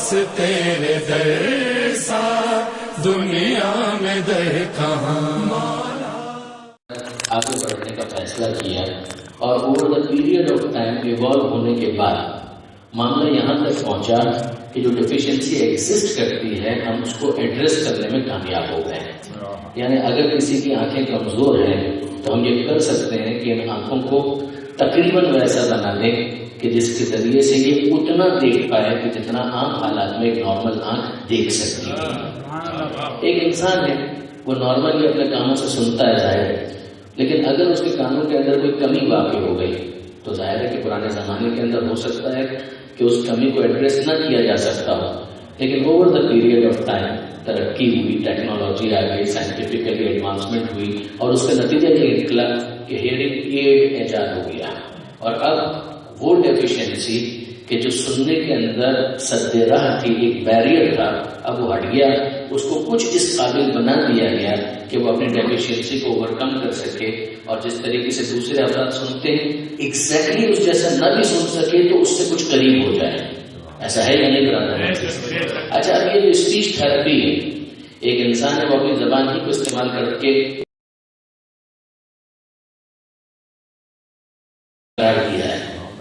بس تیرے در سا دنیا میں در کہاں. آگے بڑھنے کا فیصلہ کیا اور over the period of time evolve ہونے کے بعد معاملہ یہاں تک پہنچا کہ جو ڈیفیشنسی ایگزسٹ کرتی ہے ہم اس کو ایڈریس کرنے میں کامیاب ہو گئے ہیں. یعنی اگر کسی کی آنکھیں کمزور ہیں تو ہم یہ کر سکتے ہیں کہ ان آنکھوں کو تقریباً ویسا بنا دیں کہ جس کے ذریعے سے یہ اتنا دیکھ پائے کہ جتنا عام حالات میں ایک نارمل آنکھ دیکھ سکتی ہے. ایک انسان ہے وہ نارملی اپنے کانوں سے سنتا ہے ظاہر ہے، لیکن اگر اس کے کانوں کے اندر کوئی کمی واقع ہو گئی تو ظاہر ہے کہ پرانے زمانے کے اندر ہو سکتا ہے کہ اس کمی کو ایڈریس نہ کیا جا سکتا ہو. لیکن over the period of time ترقی ہوئی، ٹیکنالوجی آ گئی، سائنٹیفکلی ایڈوانسمنٹ ہوئی اور اس کا نتیجہ یہ نکلا کہ ہیئرنگ ایڈ ایجاد ہو گیا. اور اب وہ ڈیفیشنسی کہ جو سننے کے اندر سد راہ تھی، ایک بیریئر تھا، اب وہ ہٹ گیا. اس کو کچھ اس قابل بنا دیا گیا کہ وہ اپنی ڈیفیشنسی کو اوور کم کر سکے اور جس طریقے سے دوسرے افراد سنتے ہیں ایگزیکٹلی اس جیسا نہ بھی سن سکے تو اس سے کچھ قریب ہو جائے. ایسا ہے یا نہیں برادر؟ اچھا، اب یہ جو اسپیچ تھراپی ہے، ایک انسان ہے وہ اپنی زبان ہی کو استعمال کر کے کیا ہے.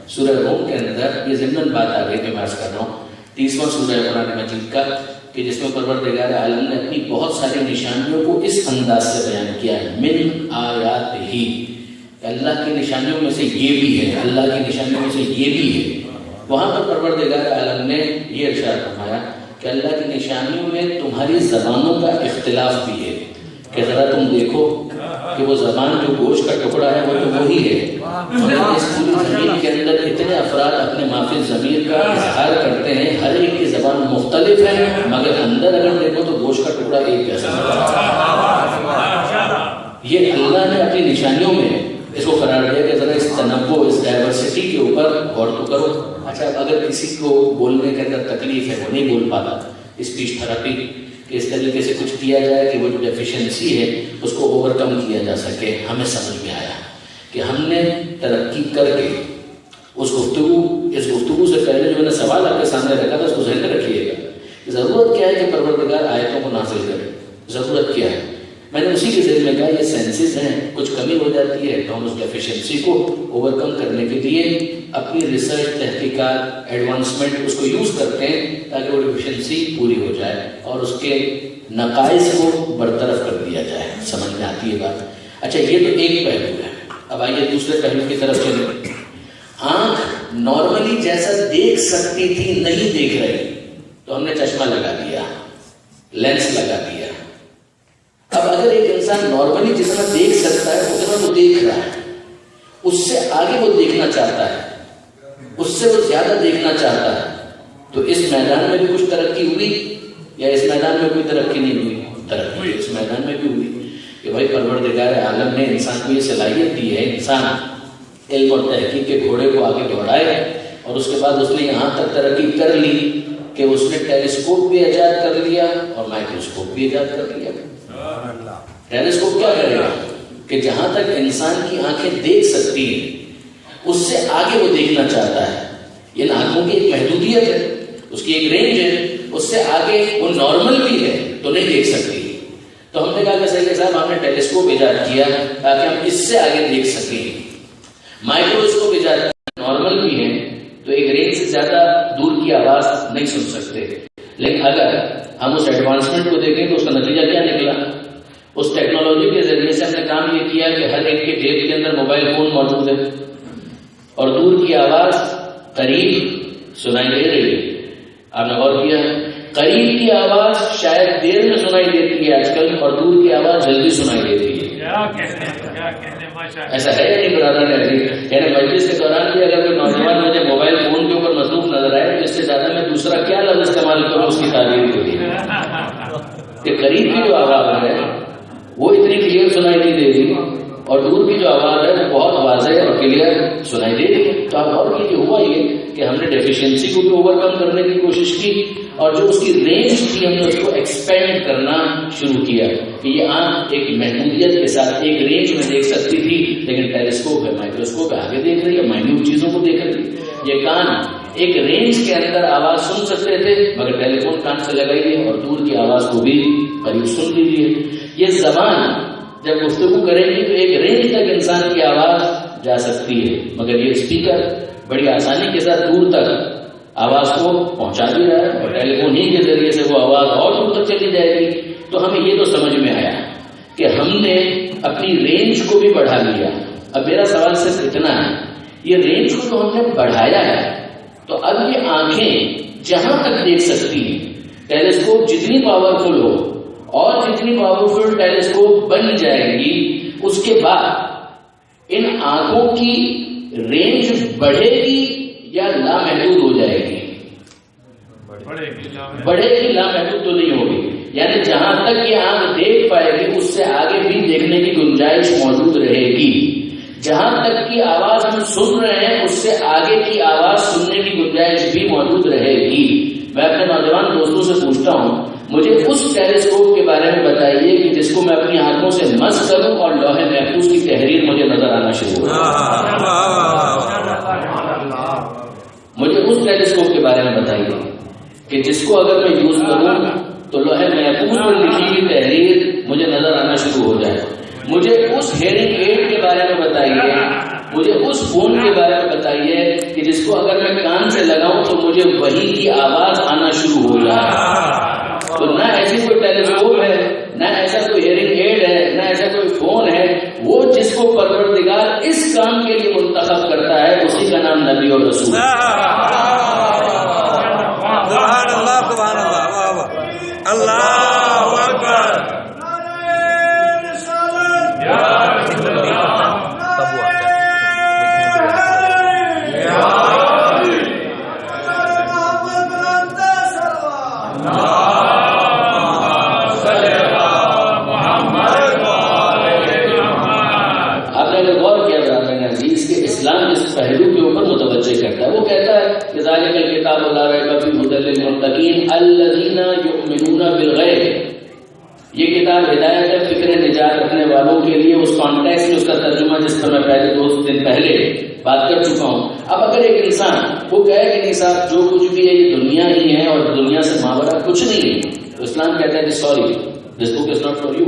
سورہ روم کے اندر یہ ضمن بات آ گئی کہ میں عرض کر رہا ہوں 30واں سورہ قرآن مجید کا کہ جس میں پروردگار عالم نے اپنی بہت ساری نشانیوں کو اس انداز سے بیان کیا ہے. من آیات ہی، اللہ کی نشانیوں میں سے یہ بھی ہے، اللہ کی نشانیوں میں سے یہ بھی ہے. وہاں پر پروردگار عالم نے یہ ارشاد فرمایا کہ اللہ کی نشانیوں میں تمہاری زبانوں کا اختلاف بھی ہے کہ ذرا تم دیکھو کہ وہ زبان جو گوشت کا ٹکڑا ہے وہ تو وہی ہے، مگر اس پوری زمین کے اندر اتنے افراد اپنے معافی ضمیر کا اظہار کرتے ہیں، ہر ایک کی زبان مختلف ہے، مگر اندر اگر دیکھو تو گوشت کا ٹکڑا ایک جیسا ہے. یہ اللہ نے اپنی نشانیوں میں اس کو قرار دیا کہ ذرا اس تنوع، اس ڈائیورسٹی کے اوپر غور تو کرو. اچھا، اگر کسی کو بولنے کے اندر تکلیف ہے، وہ نہیں بول پاتا، اسپیچ تھراپی کہ اس طریقے سے کچھ کیا جائے کہ وہ جو ڈیفیشنسی ہے اس کو اوور کم کیا جا سکے. ہمیں سمجھ میں آیا کہ ہم نے ترقی کر کے اس گفتگو سے پہلے جو میں نے سوال آپ کے سامنے رکھا تھا اس کو ذہن میں رکھیے گا. ضرورت کیا ہے کہ پروردگار آیتوں کو نازل کرے؟ ضرورت کیا ہے؟ میں نے اسی کے ذہن میں کہا یہ سینسز ہیں، کچھ کمی ہو جاتی ہے تو ہم اس ڈیفیشنسی کو اوور کم کرنے کے لیے اپنی ریسرچ، تحقیقات، ایڈوانسمنٹ اس کو یوز کرتے ہیں تاکہ وہ ڈیفیشنسی پوری ہو جائے اور اس کے نقائص کو برطرف کر دیا جائے. سمجھ میں آتی ہے بات؟ اچھا، یہ تو ایک پہلو ہے. اب آئیے دوسرے پہلو کی طرف چلیں. آنکھ نارملی جیسا دیکھ سکتی تھی نہیں دیکھ رہی تو ہم نے چشمہ لگا دیا، لینس لگا دیا. اب اگر ایک انسان نارملی جتنا دیکھ سکتا ہے اتنا وہ دیکھ رہا ہے، اس سے آگے وہ دیکھنا چاہتا ہے، اس سے وہ زیادہ دیکھنا چاہتا ہے، تو اس میدان میں بھی کچھ ترقی ہوئی یا اس میدان میں کوئی ترقی نہیں ہوئی؟ ترقی اس میدان میں بھی ہوئی کہ بھائی پروردگار عالم نے انسان کو یہ صلاحیت دی ہے، انسان علم اور تحقیق کے گھوڑے کو آگے دوڑائے اور اس کے بعد اس نے یہاں تک ترقی کر لی کہ اس نے ٹیلیسکوپ بھی ایجاد کر لیا اور مائکروسکوپ بھی ایجاد کر لیا. ٹیلیسکوپ کیا کرے گا کہ جہاں تک انسان کی آنکھیں دیکھ سکتی ہیں اس سے آگے وہ دیکھنا چاہتا ہے. یہ آنکھوں کی ایک محدودیت ہے، اس کی ایک رینج ہے، اس سے آگے وہ نارمل بھی ہے تو نہیں دیکھ سکتی. تو ہم نے کہا کہ صحیح صاحب آپ نے ٹیلیسکوپ ایجاد کیا تاکہ ہم اس سے آگے دیکھ سکیں. مائکروسکوپ ایجاد کیا، نارمل بھی ہیں تو ایک رینج سے زیادہ دور کی آواز نہیں سن سکتے. لیکن اگر ہم اس ایڈوانسمنٹ کو دیکھیں تو اس کا نتیجہ کیا نکلا؟ اس ٹیکنالوجی کے ذریعے سے ہم نے کام یہ کیا کہ ہر ایک کے جیب کے اندر موبائل فون موجود ہے اور دور کی آواز قریب سنائی دے رہی ہے. آپ نے غور کیا ہے؟ قریب کی آواز شاید دیر میں سنائی دیتی ہے آج کل اور دور کی آواز جلدی سنائی دیتی ہے. ایسا ہے یا نہیں برادر نے؟ یعنی مجلس کے دوران بھی اگر کوئی نوجوان مجھے موبائل فون کے اوپر مصروف نظر آئے تو اس سے زیادہ میں دوسرا کیا لفظ استعمال کروں اس کی تعبیر کے لیے کہ قریب کی جو آواز ہے وہ اتنی کلیئر سنائی نہیں دے رہی اور دور کی جو آواز ہے وہ بہت واضح اور کلیئر سنائی دے رہی ہے. تو آپ اور یہ ہوا یہ کہ ہم نے ڈیفیشنسی کو بھی اوور کم کرنے کی کوشش کی اور جو اس کی رینج تھی ہم نے اس کو ایکسپینڈ کرنا شروع کیا کہ یہ آنکھ ایک محدودیت کے ساتھ ایک رینج میں دیکھ سکتی تھی لیکن ٹیلیسکوپ ہے، مائکروسکوپ ہے، آگے دیکھ رہی ہے، مائنیوٹ چیزوں کو دیکھ رہی ہے. یہ کان ایک رینج کے اندر آواز سن سکتے تھے مگر ٹیلی فون کان سے لگائیے اور دور کی آواز کو بھی قریب سن لیجیے. یہ زبان جب گفتگو کرے گی تو ایک رینج تک انسان کی آواز جا سکتی ہے مگر یہ اسپیکر بڑی آسانی کے ساتھ دور تک آواز کو پہنچا بھی رہا ہے اور ٹیلی فون ہی کے ذریعے سے وہ آواز اور دور تک چلی جائے گی. تو ہمیں یہ تو سمجھ میں آیا کہ ہم نے اپنی رینج کو بھی بڑھا لیا. اب میرا سوال صرف اتنا ہے، یہ رینج کو تو ہم نے بڑھایا ہے تو اب یہ آنکھیں جہاں تک دیکھ سکتی ہیں، ٹیلیسکوپ جتنی پاورفل ہو اور جتنی پاورفل ٹیلیسکوپ بن جائے گی اس کے بعد ان آنکھوں کی رینج بڑھے گی یا لامحدود ہو جائے گی؟ بڑھے گی، لامحدود تو نہیں ہوگی. یعنی جہاں تک یہ آنکھ دیکھ پائے گی اس سے آگے بھی دیکھنے کی گنجائش موجود رہے گی. جہاں تک کی آواز ہم سن رہے ہیں اس سے آگے کی آواز سننے کی گنجائش بھی موجود رہے گی. میں اپنے نوجوان دوستوں سے پوچھتا ہوں مجھے اس ٹیلیسکوپ کے بارے میں بتائیے کہ جس کو میں اپنی آنکھوں سے مس کروں اور لوح محفوظ کی تحریر مجھے نظر آنا شروع ہو. مجھے اس ٹیلیسکوپ کے بارے میں بتائیے کہ جس کو اگر میں یوز کروں تو لوح محفوظ پر لکھی ہوئی تحریر مجھے نظر آنا شروع ہو جائے. مجھے اس ہیئرنگ ایڈ کے بارے میں بتائیے، مجھے اس فون کے بارے میں بتائیے کہ جس کو اگر میں کان سے لگاؤں تو مجھے وہی کی آواز آنا شروع ہو جائے. تو نہ ایسی کوئی ٹیلیسکوپ ہے، نہ ایسا کوئی ہیئرنگ ایڈ ہے، نہ ایسا کوئی فون ہے. وہ جس کو پروردگار اس کام کے لیے منتخب کرتا ہے اسی کا نام نبی اور رسول. سبحان اللہ، سبحان اللہ، اللہ اکبر. اسلام اس پہلو کے اوپر متوجہ کرتا ہے. وہ کہتا ہے کہ ذالک الکتاب لا ریب فیہ ھدی للمتقین الذین یؤمنون بالغیب. یہ کتاب ہدایت ہے فکر نجات رکھنے والوں کے لیے. اس کانٹیکسٹ میں اس کا ترجمہ جس پر میں پہلے 2 دن پہلے بات کر چکا ہوں. اب اگر ایک انسان وہ کہے کہ نہیں صاحب جو کچھ بھی ہے یہ دنیا ہی ہے اور دنیا سے ماورا کچھ نہیں ہے، تو اسلام کہتا ہے کہ sorry, this book is not for you.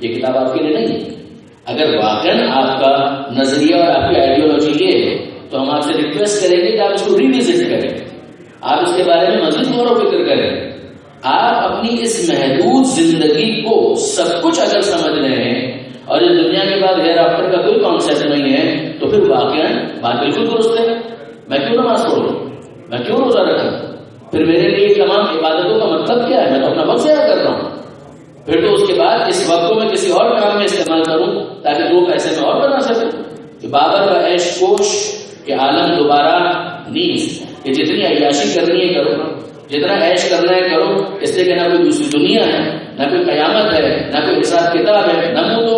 یہ کتاب آپ کے لیے نہیں ہے. اگر واقعا آپ کا نظریہ اور آپ کی آئیڈیالوجی یہ ہے تو ہم آپ سے ریکویسٹ کریں گے کہ آپ اس کو ریوزٹ کریں، آپ اس کے بارے میں مزید غور و فکر کریں. آپ اپنی اس محدود زندگی کو سب کچھ اگر سمجھ رہے ہیں اور اس دنیا کے بعد ہیئر آفٹر کا کوئی کانسیپٹ نہیں ہے تو پھر واقعا بات بالکل درست ہے. میں کیوں نماز پڑھوں، میں کیوں روزہ رکھوں، پھر میرے لیے تمام عبادتوں کا مطلب کیا ہے؟ میں تو اپنا وقت ضائع کر رہا ہوں. پھر تو اس کے بعد اس وقت کو میں کسی اور کام میں استعمال کروں تاکہ 2 پیسے میں اور بنا سکوں. کہ بابر و عیش کوش کے عالم دوبارہ نیز، کہ جتنی عیاشی کرنی ہے کرو، جتنا عیش کرنا ہے کرو، اس لیے کہ نہ کوئی دوسری دنیا ہے، نہ کوئی قیامت ہے، نہ کوئی حساب کتاب ہے. نموت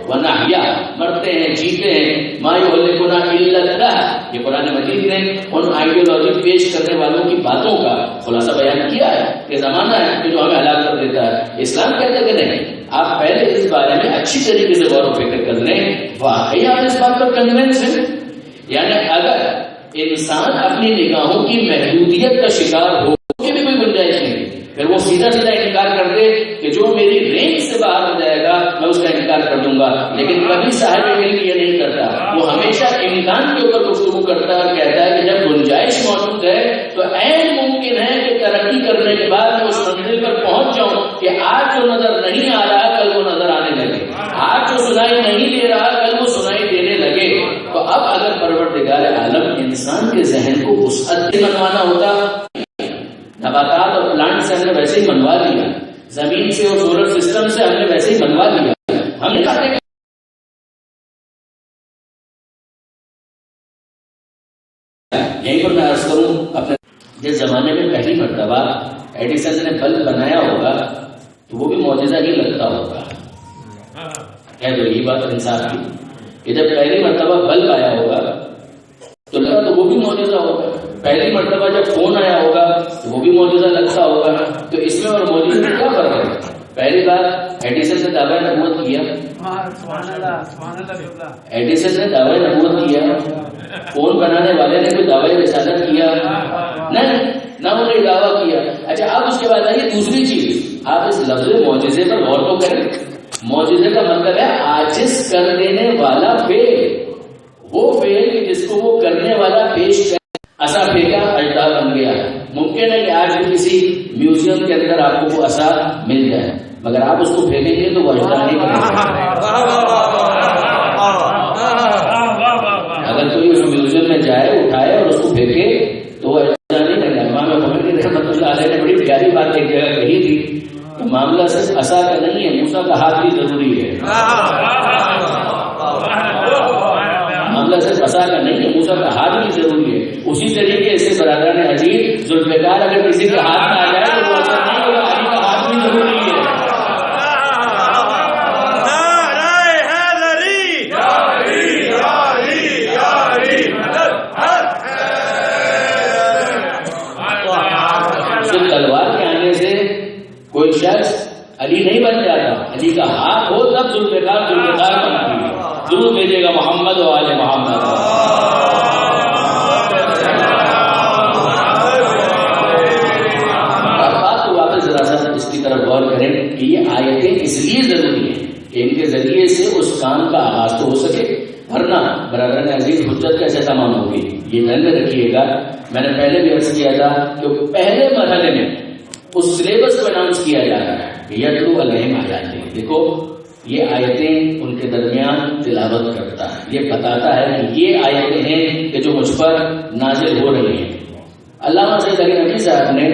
و نحیا، مرتے ہیں جیتے ہیں. ما یہلکنا الا اللہ، یہ قرآن مجید نے ان آئیڈیالوجی پیش کرنے والوں کی باتوں کا خلاصہ بیان کیا ہے کہ زمانہ ہے کہ جو ہمیں ہلاک کر دیتا ہے. اسلام کہتا ہے کہ نہیں، آپ پہلے اس بارے میں اچھی طریقے سے غور و فکر کر لیں. واقعی آپ اس بات پر کنوینس ہیں؟ یعنی اگر انسان اپنی نگاہوں کی محدودیت کا شکار ہو بھی کوئی گنجائش نہیں، پھر وہ سیدھا سیدھا انکار کر دے کہ جو میری رینج سے باہر ہو جائے گا میں اس کا انکار کر دوں گا. لیکن کبھی صاحب علم یہ نہیں کرتا، وہ ہمیشہ امکان کے اوپر گفتگو کرتا ہے اور کہتا ہے کہ جب گنجائش موجود ہے تو عین ممکن ہے کہ ترقی کرنے کے بعد میں اس منزل پر پہنچ جاؤں کہ آج جو نظر نہیں آ رہا کل وہ نظر آنے لگے، آج جو سنائی نہیں دے رہا کل وہ سنائی دینے لگے. تو اب اگر پروردگار عالم انسان کے ذہن کو وسعت سے منوانا ہوتا، نباتات اور پلانٹ سے ہم نے ویسے ہی منوا لیا، زمین سے اور سولر سسٹم سے ہم نے ویسے ہی منوا لیا. ہم نے کہا یہیں پر میں عرض کروں اپنے جس زمانے میں پہلی مرتبہ ایڈیسن نے بلب بنایا ہوگا تو وہ بھی معجزہ ہی لگتا ہوگا. کہہ دو یہ بات انصاف کی کہ جب پہلی مرتبہ بلب آیا ہوگا تو لگا تو وہ بھی معجزہ ہوگا. پہلی مرتبہ جب فون آیا ہوگا تو وہ بھی معجزہ لگتا ہوگا. تو اس میں اور معجزے میں کیا فرق ہے؟ پہلی بار ایڈیسن نے دعوی نبوت کیا، ایڈیسن نے دعوی نبوت کیا، فون بنانے والے نے کوئی دعوی رسالت کیا، نہ انہوں نے دعویٰ کیا. اچھا اب اس کے بعد آئیے دوسری چیز, آپ اس لفظ معجزے پر غور تو کریں. معجزے کا مطلب ہے عاجز کر دینے والا فعل, وہ فعل جس کو وہ کرنے والا پیش کر. عصا پھینکا, اجدہ بن گیا. ممکن ہے کہ آج بھی کسی میوزیم کے اندر آپ کو وہ عصا مل جائے, مگر آپ اس کو پھینکیں گے تو وہ اجدہ نہیں بنے گا. اگر کوئی اس میوزیم میں جائے, اٹھائے اور اس کو پھینکے تو وہ اجدہ نہیں بنے گا. امام خمینی رحمۃ اللہ علیہ نے بڑی پیاری بات ایک جگہ کہی تھی کہ معاملہ صرف عصا کا نہیں ہے, موسیٰ کا ہاتھ بھی ضروری ہے. معاملہ صرف عصا کا نہیں ہے, موسیٰ کا ہاتھ بھی ضروری ہے. اسی طریقے سے برادران عزیز, ذوالفقار اگر کسی کے ہاتھ میں آ جائے تو وہ اثر نہیں ہوگا, علی کا ہاتھ بھی ضروری ہے. صرف تلوار کے آنے سے کوئی شخص علی نہیں بن جاتا. علی کا ہاتھ ہو تب ذوالفقار بنتی ہے. ضرور بھیجے گا محمد و آل محمد. اس کی طرف غور کریں کہ یہ آیتیں اس لیے ضروری ہیں کہ ان کے ذریعے سے اس کام کا آغاز تو ہو سکے, ورنہ برادران عزیز حجت کیسے تمام ہوگی. یہ ذہن میں رکھیے گا, میں نے پہلے بھی عرض کیا تھا کہ پہلے مرحلے میں اس سلیبس کو اناؤنس کیا جا رہا ہے کہ یتلو علیہم آیاتہ. دیکھو یہ آیتیں ان کے درمیان تلاوت کرتا ہے, یہ بتاتا ہے کہ یہ آیتیں ہیں کہ جو مجھ پر نازل ہو رہی ہیں. علامہ سید علی نقوی صاحب نے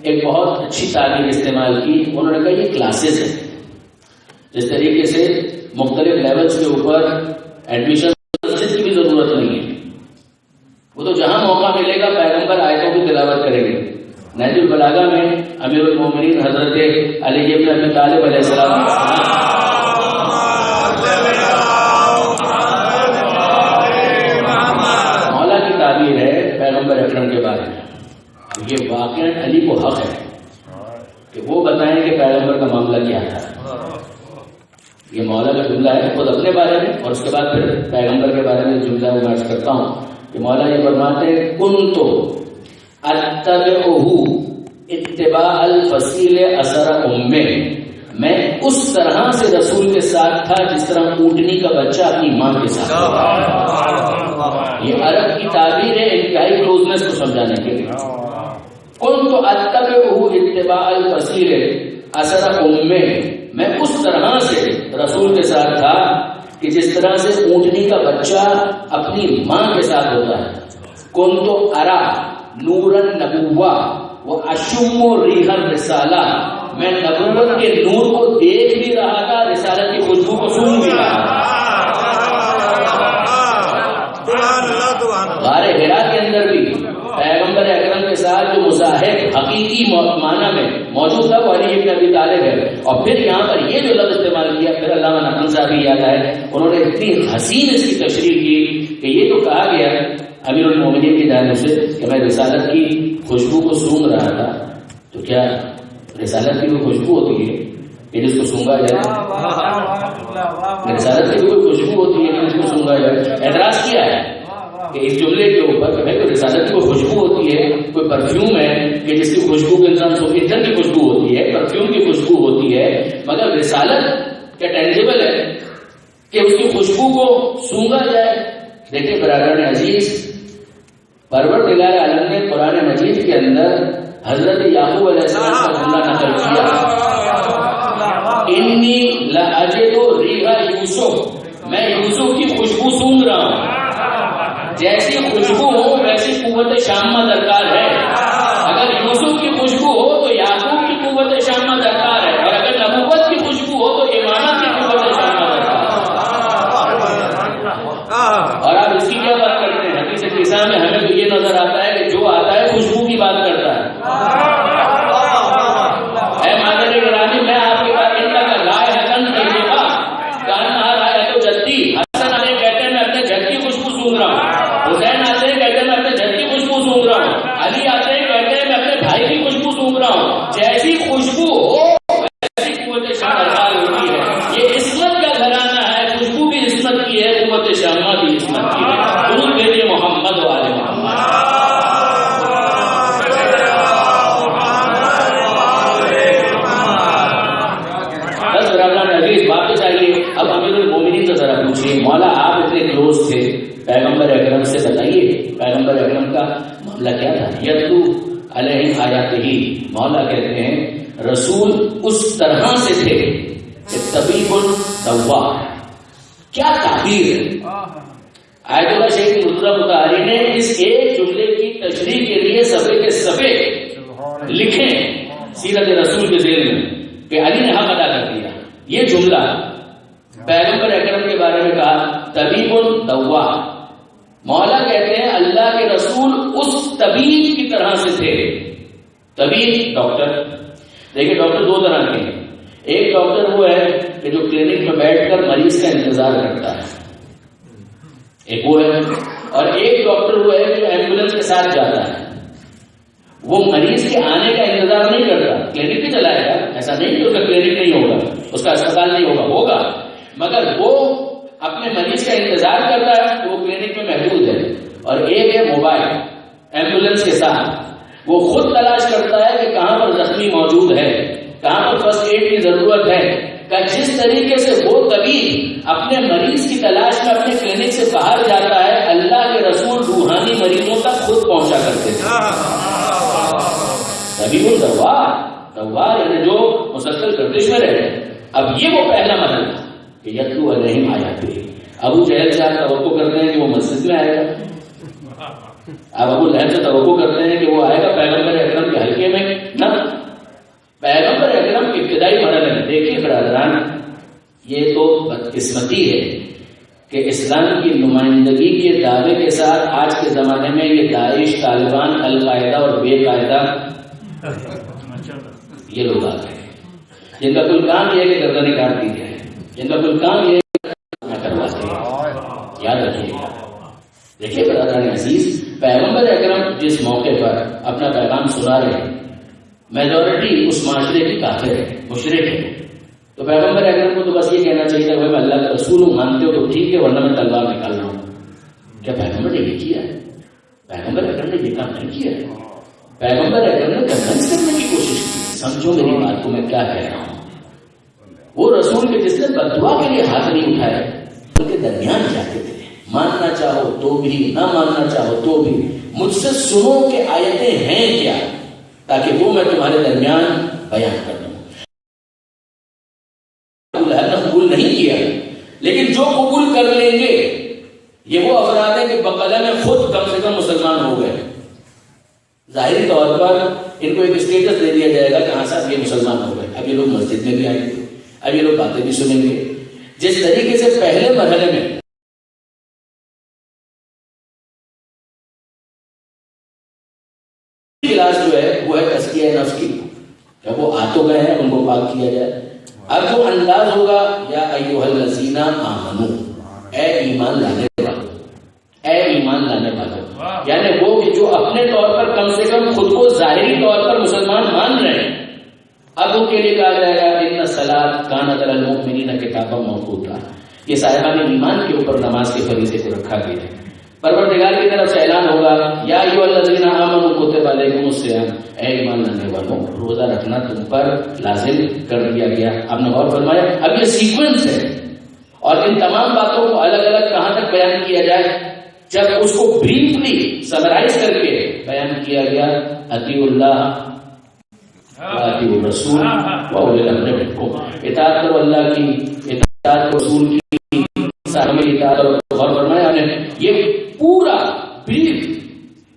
ایک بہت اچھی تعبیر استعمال کی. انہوں نے کہا یہ کلاسز ہیں. جس طریقے سے مختلف لیولز کے اوپر ایڈمیشن کی بھی ضرورت نہیں ہے, وہ تو جہاں موقع ملے گا پیغمبر آیتوں کی تلاوت کریں گے. نہج البلاغہ میں امیر المومنین حضرت علی بن ابی طالب علیہ السلام مولا کی تعبیر ہے پیغمبر اکرم کے بارے میں. یہ واقعہ علی کو حق ہے کہ وہ بتائیں کہ پیغمبر کا معاملہ کیا تھا. یہ مولا کا جملہ ہے خود اپنے بارے میں, اور اس کے بعد پھر پیغمبر کے بارے میں جملہ میں عرض کرتا ہوں کہ مولا یہ فرماتے ہیں کنت اتبعہ اتباع الفصیل اثر امہ, میں اس طرح سے رسول کے ساتھ تھا جس طرح اونٹنی کا بچہ اپنی ماں کے ساتھ. یہ عرب کی تعبیر ہے انتہائی کلوزنس کو سمجھانے کے لیے. کنت اتبعہ اتباع الفصیل اثر امہ, میں اس طرح سے رسول کے ساتھ تھا کہ جس طرح سے اونٹنی کا بچہ اپنی ماں کے ساتھ ہوتا ہے. کنت ارا نور النبوہ واشم ریح الرسالہ, میں نبوت کے نور کو دیکھ بھی رہا تھا, رسالت کی خوشبو کو سن بھی رہا تھا. غار حرا کے اندر بھی پیغمبر اکرم کے ساتھ جو مصاحب حقیقی معنی میں موجود تھا وہ علی بن ابی طالب ہے. اور پھر یہاں پر یہ جو لفظ استعمال کیا, پھر علامہ نقوی صاحب بھی یاد آئے, انہوں نے اتنی حسین اس کی تشریح کی کہ یہ تو کہا گیا امیر المومنین کی جانب سے کہ میں رسالت کی خوشبو کو سونگ رہا تھا. تو کیا رسالت کی کوئی خوشبو ہوتی ہے کہ جس کو سونگا جائے؟ رسالت کی کوئی خوشبو ہوتی ہے کہ جس کو سونگا جائے؟ اعتراض کیا ہے کہ اس جملے کے اوپر کہ بھائی رسالت کی کوئی خوشبو ہوتی ہے, کوئی پرفیوم ہے کہ جس کی خوشبو کے انسان سو اتر کی خوشبو ہوتی ہے, پرفیوم کی خوشبو ہوتی ہے, مگر رسالت کیا ٹینجیبل ہے کہ اس کی خوشبو کو سونگا جائے؟ دیکھیں برادران عزیز, پروردگار عالم نے قرآن مجید کے اندر حضرت یعقوب علیہ السلام کا جملہ نقل کیا, انی لاجد ریح یوسف, میں یوسف کی خوشبو سونگ رہا ہوں. جیسی خوشبو ہو ویسی قوت شامہ درکار ہے. اگر یوسف کی خوشبو ہو تو یعقوب کی قوت شامہ درکار ہے, اور اگر نبوت کی خوشبو ہو تو امامت کی قوت شامہ درکار ہے. اور آپ اس کی کیا بات کرتے ہیں؟ حدیث قصہ میں ہمیں تو یہ نظر آتا ہے کہ جو آتا ہے خوشبو کی بات کرتا ہے. اے مادر گرامی, میں آپ کے پاس ان کا رائے حسن کہیے گا, کہنا رائے تو جلدی. حسن علیہ کہتے ہیں میں اپنے جھٹ کی خوشبو سون رہا ہوں, حسین آتے ہیں کہتے ہیں میں اپنے جھٹ کی خوشبو سون رہا کا معاملہ کیا تھا؟ یتلو علیہم آیاتہ، مولا کہتے ہیں رسول اس طرح سے تھے کہ طبیب دوا، کیا تعبیر ہے! آیت اللہ شیخ مرتضیٰ مطہری نے اس ایک جملے کی تشریح کے لیے صفحے کے صفحے لکھے سیرت رسول کے ذیل میں کہ علی نے حق ادا کر دیا. یہ جملہ پیغمبر اکرم کے بارے میں کہا طبیب دوا. مولا کہتے ہیں اللہ کے رسول اس طبیب کی طرح سے تھے. طبیب ڈاکٹر، دیکھیں ڈاکٹر دو طرح کے ہیں. ایک ڈاکٹر وہ ہے کہ جو کلینک میں بیٹھ کر مریض کا انتظار کرتا ہے، ایک وہ ہے. اور ایک ڈاکٹر وہ ہے جو ایمبولینس کے ساتھ جاتا ہے. وہ مریض کے آنے کا انتظار نہیں کرتا، کلینک بھی چلائے گا، ایسا نہیں کہ اس کا کلینک نہیں ہوگا، اس کا اسپتال نہیں ہوگا، مگر وہ اپنے مریض کا انتظار کرتا ہے تو وہ کلینک میں محدود ہے. اور ایک ہے موبائل ایمبولینس کے ساتھ، وہ خود تلاش کرتا ہے کہ کہاں پر زخمی موجود ہے، کہاں پر فرسٹ ایڈ کی ضرورت ہے. جس طریقے سے وہ طبیب اپنے مریض کی تلاش میں اپنے کلینک سے باہر جاتا ہے، اللہ کے رسول روحانی مریضوں تک خود پہنچا کرتے تھے. طبیب الدوا، دوا یعنی جو مسلسل گردش میں رہے. اب یہ وہ پہلا مرحلہ کہ یتلو علیہم آیاتہ. ابو جہل سے آپ توقع کرتے ہیں کہ وہ مسجد میں آئے گا، اب ابو لہب سے توقع کرتے ہیں کہ وہ آئے گا پیغمبر اکرم کے حلقے میں، نہ. پیغمبر اکرم کے ابتدائی مرحلے میں دیکھیے برادران، یہ تو بدقسمتی ہے کہ اسلام کی نمائندگی کے دعوے کے ساتھ آج کے زمانے میں یہ داعش، طالبان، القاعدہ اور بے قاعدہ یہ لوگ آتے ہیں جن کا کل کام یہ ہے کہ گردنیں کاٹ دی جائیں، جن کا کل کام یہ ہے کرواتے ہیں. یاد رکھیے گا. دیکھیے برادران عزیز، پیغمبر اکرم جس موقع پر اپنا پیغام سنا رہے ہیں، میجورٹی اس معاشرے کی کافر ہے، مشرک ہے. تو پیغمبر اکرم کو تو بس یہ کہنا چاہیے کہ میں اللہ کا رسول ہوں، مانتے ہو تو ٹھیک ہے، ورنہ میں تلوار نکال رہا ہوں. کیا پیغمبر نے یہ کیا ہے؟ پیغمبر اکرم نے یہ کام نہیں کیا ہے. پیغمبر اکرم نے کنفرنس کرنے کی کوشش کی. سمجھو میری بات کو میں کیا کہہ رہا ہوں. وہ رسول کے جس نے بددعا کے لیے ہاتھ نہیں اٹھائے، ان کے درمیان جاتے تھے. ماننا چاہو تو بھی، نہ ماننا چاہو تو بھی، مجھ سے سنو کہ آیتیں ہیں کیا، تاکہ وہ میں تمہارے درمیان بیان کر دوں. اللہ نے قبول نہیں کیا، لیکن جو قبول کر لیں گے یہ وہ افراد ہیں کہ بقلہ میں خود کم سے کم مسلمان ہو گئے. ظاہری طور پر ان کو ایک اسٹیٹس دے دیا جائے گا کہ ہاں صاحب یہ مسلمان ہو گئے. اب یہ لوگ مسجد میں بھی آئیں گے، اب یہ لوگ باتیں بھی سنیں گے. جس طریقے سے پہلے مرحلے میں علاج جو ہے وہ ہے تزکیہ نفس کی، جب وہ آ تو گئے ہیں ان کو پاک کیا جائے. اب جو انداز ہوگا یا ایھا الذین آمنو، اے ایمان لانے والو، اے ایمان لانے والو، یعنی وہ کہ جو اپنے طور پر کم سے کم خود کو ظاہری طور پر مسلمان مان رہے ہیں، اب ان کے لیے کہا جائے گا ان الصلاۃ کانت علی المؤمنین کتابا موقوتا. یہ صاحبان ایمان کے اوپر نماز کے فریضے کو رکھا گیا ہے. پروردگار کی طرف سے اعلان ہوگا یا ایھا الذین آمنوا کتب علیکم الصیام، اے ایمان لانے والوں روزہ رکھنا تم پر لازم کر دیا گیا. آپ نے غور فرمایا. اب یہ سیکوینس ہے اور ان تمام باتوں کو الگ الگ کہاں تک بیان کیا جائے؟ جب اس کو بریفلی سمرائز کر کے بیان کیا گیا اطیعوا اللہ اطیعوا الرسول واولی الامر منکم، اطاعت کرو اللہ کی، اطاعت کرو رسول کی، صاحب اطاعت کرو. غور فرمایا آپ نے. یہ پورا بریف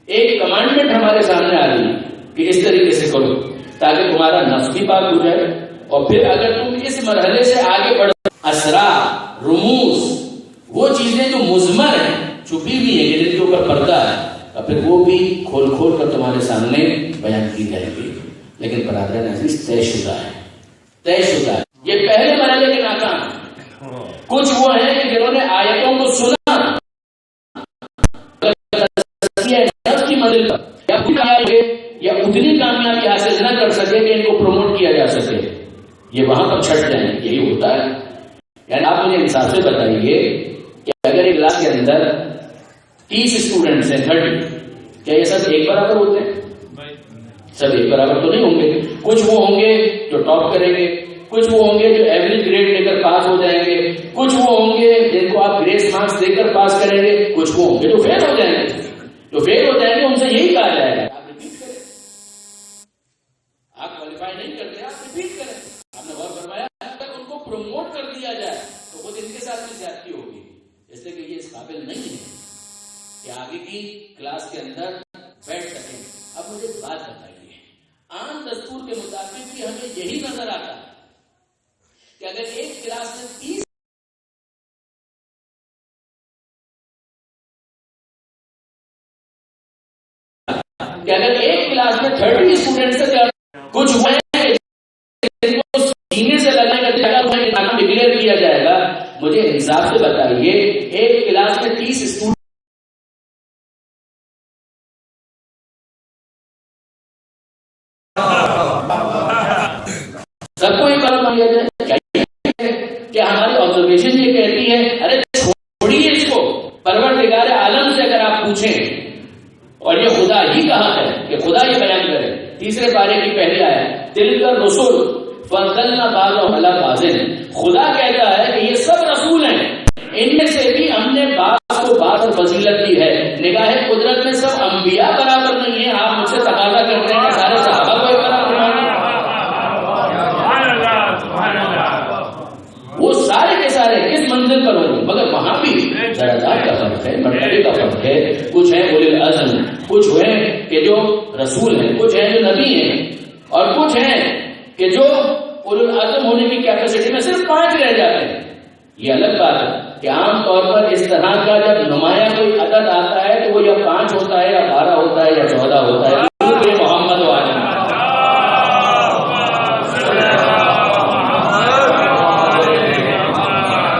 ایک کمانڈمنٹ ہمارے سامنے آ رہی ہے کہ اس طریقے سے کرو تاکہ تمہارا نفس بھی پاک ہو جائے. اور پھر اگر تم اس مرحلے سے آگے بڑھو، اسرار، رموز، وہ چیزیں جو مضمر ہیں، چھپی ہوئی ہیں، جن کے اوپر پردہ ہے، اور پھر وہ بھی کھول کھول کر تمہارے سامنے بیان کی جائے گی. لیکن برادران عزیز طے شدہ ہے، طے شدہ ہے. یہ پہلے مرحلے کے ناکام ہیں. کچھ وہ ہیں کہ جنہوں نے آیتوں کو سنا کی منزل پر یا اتنی کامیابی حاصل نہ کر سکے کہ ان کو پروموٹ کیا جا سکے، یہ وہاں پر چھٹ جائیں. یہی ہوتا ہے. یعنی آپ مجھے انصاف سے بتائیے کہ اگر ایک کلاس کے اندر 30 اسٹوڈنٹس ہیں، 30، کیا یہ سب ایک برابر ہوتے ہیں؟ سب ایک برابر تو نہیں ہوں گے. کچھ وہ ہوں گے جو ٹاپ کریں گے، کچھ وہ ہوں گے جو ایوریج گریڈ لے کر پاس ہو جائیں گے، کچھ وہ ہوں گے جن کو آپ گریس مارکس دے کر پاس کریں گے، کچھ وہ ہوں گے جو فیل ہو جائیں گے. جو فیل ہو جائیں گے ان یہی نظر آتا ہے کہ اگر ایک کلاس میں 30 کہ اگر ایک کلاس میں 30 اسٹوڈنٹس سے کچھ ہوئے سینے سے لگنے کا ڈکلیئر کیا جائے گا، مجھے انصاف سے بتائیے ایک کلاس میں 30 اسٹوڈنٹ سب کو یہ کام کیا جائے کہ ہماری آبزرویشن یہ کہتی ہے ارے چھوڑیے اس کو، پروردگار عالم سے اگر آپ پوچھیں اور یہ خدا ہی کہا ہے کہ خدا یہ بیان کرے، تیسرے پارے کی پہلی آیت تلک الرسل فضلنا بعضهم علی بعض، خدا کہتا ہے کہ یہ سب رسول ہیں، ان میں سے بھی ہم نے بعض کو بعض فضیلت دی ہے۔ نگاہ قدرت میں سب انبیاء برابر نہیں ہیں، آپ مجھ سے تقاضا کرتے ہیں کہ سارے صحابہ کو برابر مانیں، وہ سارے کے سارے کس منزل پر ہوں گے، مگر وہاں بھی درجات کا فرق ہے، مرتبے کا فرق ہے، کچھ ہیں اولی العزم، کچھ ہیں کہ جو رسول ہیں، کچھ ہیں جو نبی ہیں، اور کچھ ہیں کہ جو اولو العزم ہونے کی کیپیسٹی میں صرف 5 رہ جاتے ہیں۔ یہ الگ بات ہے کہ عام طور پر اس طرح کا جب نمایاں کوئی عدد آتا ہے تو وہ یا 5 ہوتا ہے یا 12 ہوتا ہے یا 14 ہوتا ہے، محمد واجب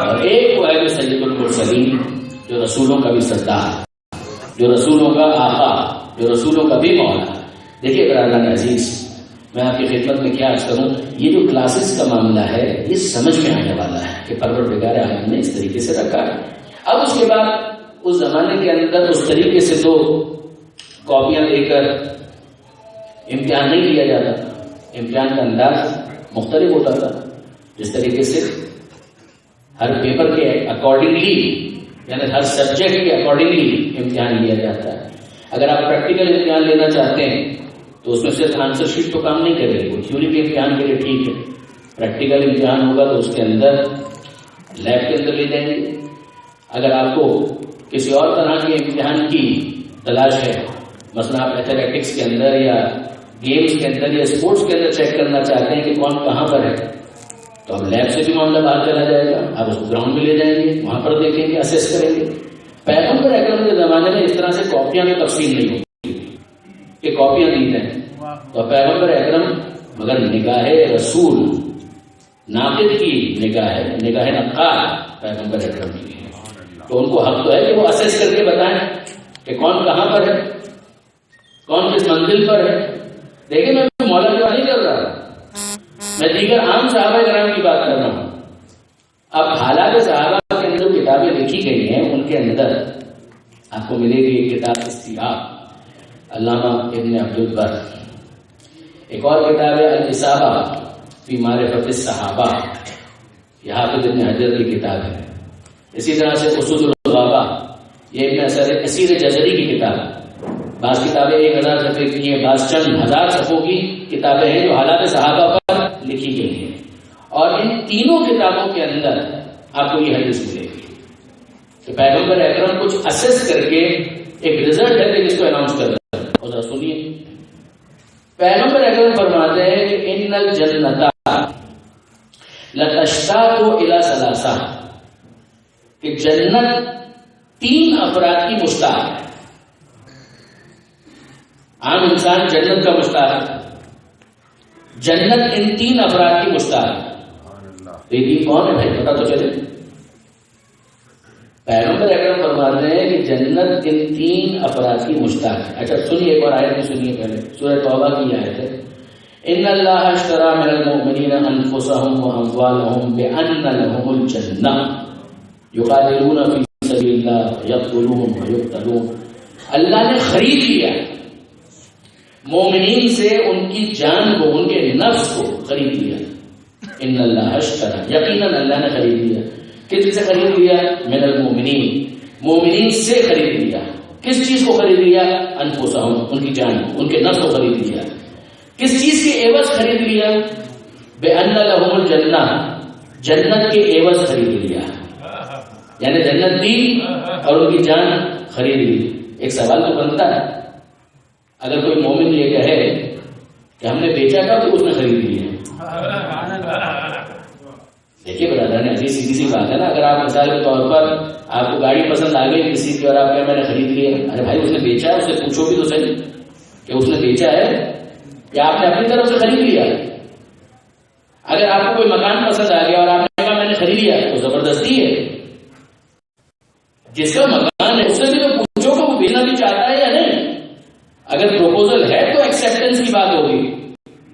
اور ایک وہ ہے جو سید المرسلین، جو رسولوں کا بھی سردار، جو رسولوں کا آقا، جو رسولوں کا بھی مولا۔ دیکھیے برادران عزیز، میں آپ کی خدمت میں کیا عرض کروں، یہ جو کلاسز کا معاملہ ہے یہ سمجھ میں آنے والا ہے کہ پروردگار عالم نے اس طریقے سے رکھا ہے۔ اب اس کے بعد اس زمانے کے اندر اس طریقے سے تو کاپیاں لے کر امتحان نہیں لیا جاتا، امتحان کا انداز مختلف ہوتا تھا، جس طریقے سے ہر پیپر کے اکارڈنگلی، یعنی ہر سبجیکٹ کے اکارڈنگلی امتحان لیا جاتا ہے۔ اگر آپ پریکٹیکل امتحان لینا چاہتے ہیں تو اس میں صرف آنسر شیٹ تو کام نہیں کرے گی، وہ تھیوری کے امتحان کے لیے ٹھیک ہے، پریکٹیکل امتحان ہوگا تو اس کے اندر لیب کے اندر لے جائیں گے۔ اگر آپ کو کسی اور طرح کے امتحان کی تلاش ہے، مثلا آپ ایتھلیٹکس کے اندر یا گیمز کے اندر یا اسپورٹس کے اندر چیک کرنا چاہتے ہیں کہ کون کہاں پر ہے، تو اب لیب سے بھی معاملہ باہر چلا جائے گا، آپ اس کو گراؤنڈ میں لے جائیں گے، وہاں پر دیکھیں گے، اسیس کریں گے۔ پیغمبر اکرم کے زمانے میں اس طرح سے کاپیاں میں تقسیم نہیں ہوتی کہ کاپیاں دی جائیں، تو پیغمبر اکرم مگر نگاہ رسول ناقد کی نگاہ ہے، نگاہ نقاد پیغمبر اکرم کی ہے، تو ان کو حق تو ہے کہ وہ اسیس کر کے بتائیں کہ کون کہاں پر ہے، کون کس منزل پر ہے۔ دیکھیں میں مولا کی بات نہیں کر رہا، میں دیگر عام صحابہ کرام کی بات کر رہا ہوں۔ اب حالات صحابہ کے اندر کتابیں لکھی گئی ہیں، ان کے اندر آپ کو ملے گی ایک کتاب استیاب علامہ ابن عبد البر، ایک اور کتاب ہے الاصابہ فی معرفت الصحابہ، یہ حافظ ابن حجر کی کتاب ہے۔ اسی طرح سے اسود الغابہ، یہ ابن اسیر جزری کی کتاب ہے۔ بعض کتابیں 1000 صفحے کی ہیں، بعض چند ہزار صفحوں کی کتابیں ہیں جو حالات صحابہ پر لکھی گئی ہیں، اور ان تینوں کتابوں کے اندر آپ کو یہ حدیث ملے گی کہ پیغمبر اکرم کچھ اسیس کر کے ایک رزلٹ ہے جس کو اناؤنس کر رہے ہیں، اور ذرا سنیے۔ پیغمبر اکرم فرماتے ہیں کہ ان الجنۃ لتشتاق الی ثلاثہ، کہ جنت 3 افراد کی مشتاق ہے۔ عام انسان جنت کا مشتاق ہے، جنت ان 3 افراد کی مشتاق ہے۔ یہ کون ہے بھائی، پتا تو چلے۔ پیغمبر اکرم فرماتے ہیں کہ جنت ان 3 افراد کی مشتاق ہے۔ اچھا سنیے ایک اور آیت میں سنیے، پہلے سورہ توبہ کی آیت ہے، ان اللہ اشتری من المؤمنین انفسهم واموالهم بان لهم الجنہ یقاتلون فی سبیل اللہ یقتلون ویقتلون، اللہ نے خرید لیا مومنین سے ان کی جان کو، ان کے نفس کو خرید لیا۔ ان اللہ اشتری، یقیناً اللہ نے خرید لیا۔ کس سے خرید لیا؟ من المؤمنین، مومنین سے خرید لیا۔ کس چیز کو خرید لیا؟ انفسهم، ان کی جان، ان کے نفس کو خرید لیا۔ کس چیز کے عوض خرید لیا؟ بأن لهم الجنہ، جنت کے عوض خرید لیا، یعنی جنت دی اور ان کی جان خرید لی۔ ایک سوال تو بنتا ہے، اگر کوئی مومن یہ کہے کہ ہم نے بیچا تھا تو اس نے خرید لی ہے، دیکھیے برادران عزیز، سیدھی سی بات ہے نا، اگر آپ مثال کے طور پر آپ کو گاڑی پسند آ گئی کسی کی اور آپ کہیں میں نے خرید لی ہے، ارے بھائی اس نے بیچا ہے، اس سے پوچھو بھی تو صحیح کہ اس نے بیچا ہے یا آپ نے اپنی طرف سے خرید لیا۔ اگر آپ کو کوئی مکان پسند آ گیا اور آپ نے کہا میں نے خرید لیا تو زبردستی ہے۔ جس کا مکان ہے اس سے بھی تو پوچھو کہ وہ بیچنا بھی چاہتا ہے یا نہیں۔ اگر پروپوزل ہے تو ایکسیپٹنس کی بات ہوگی،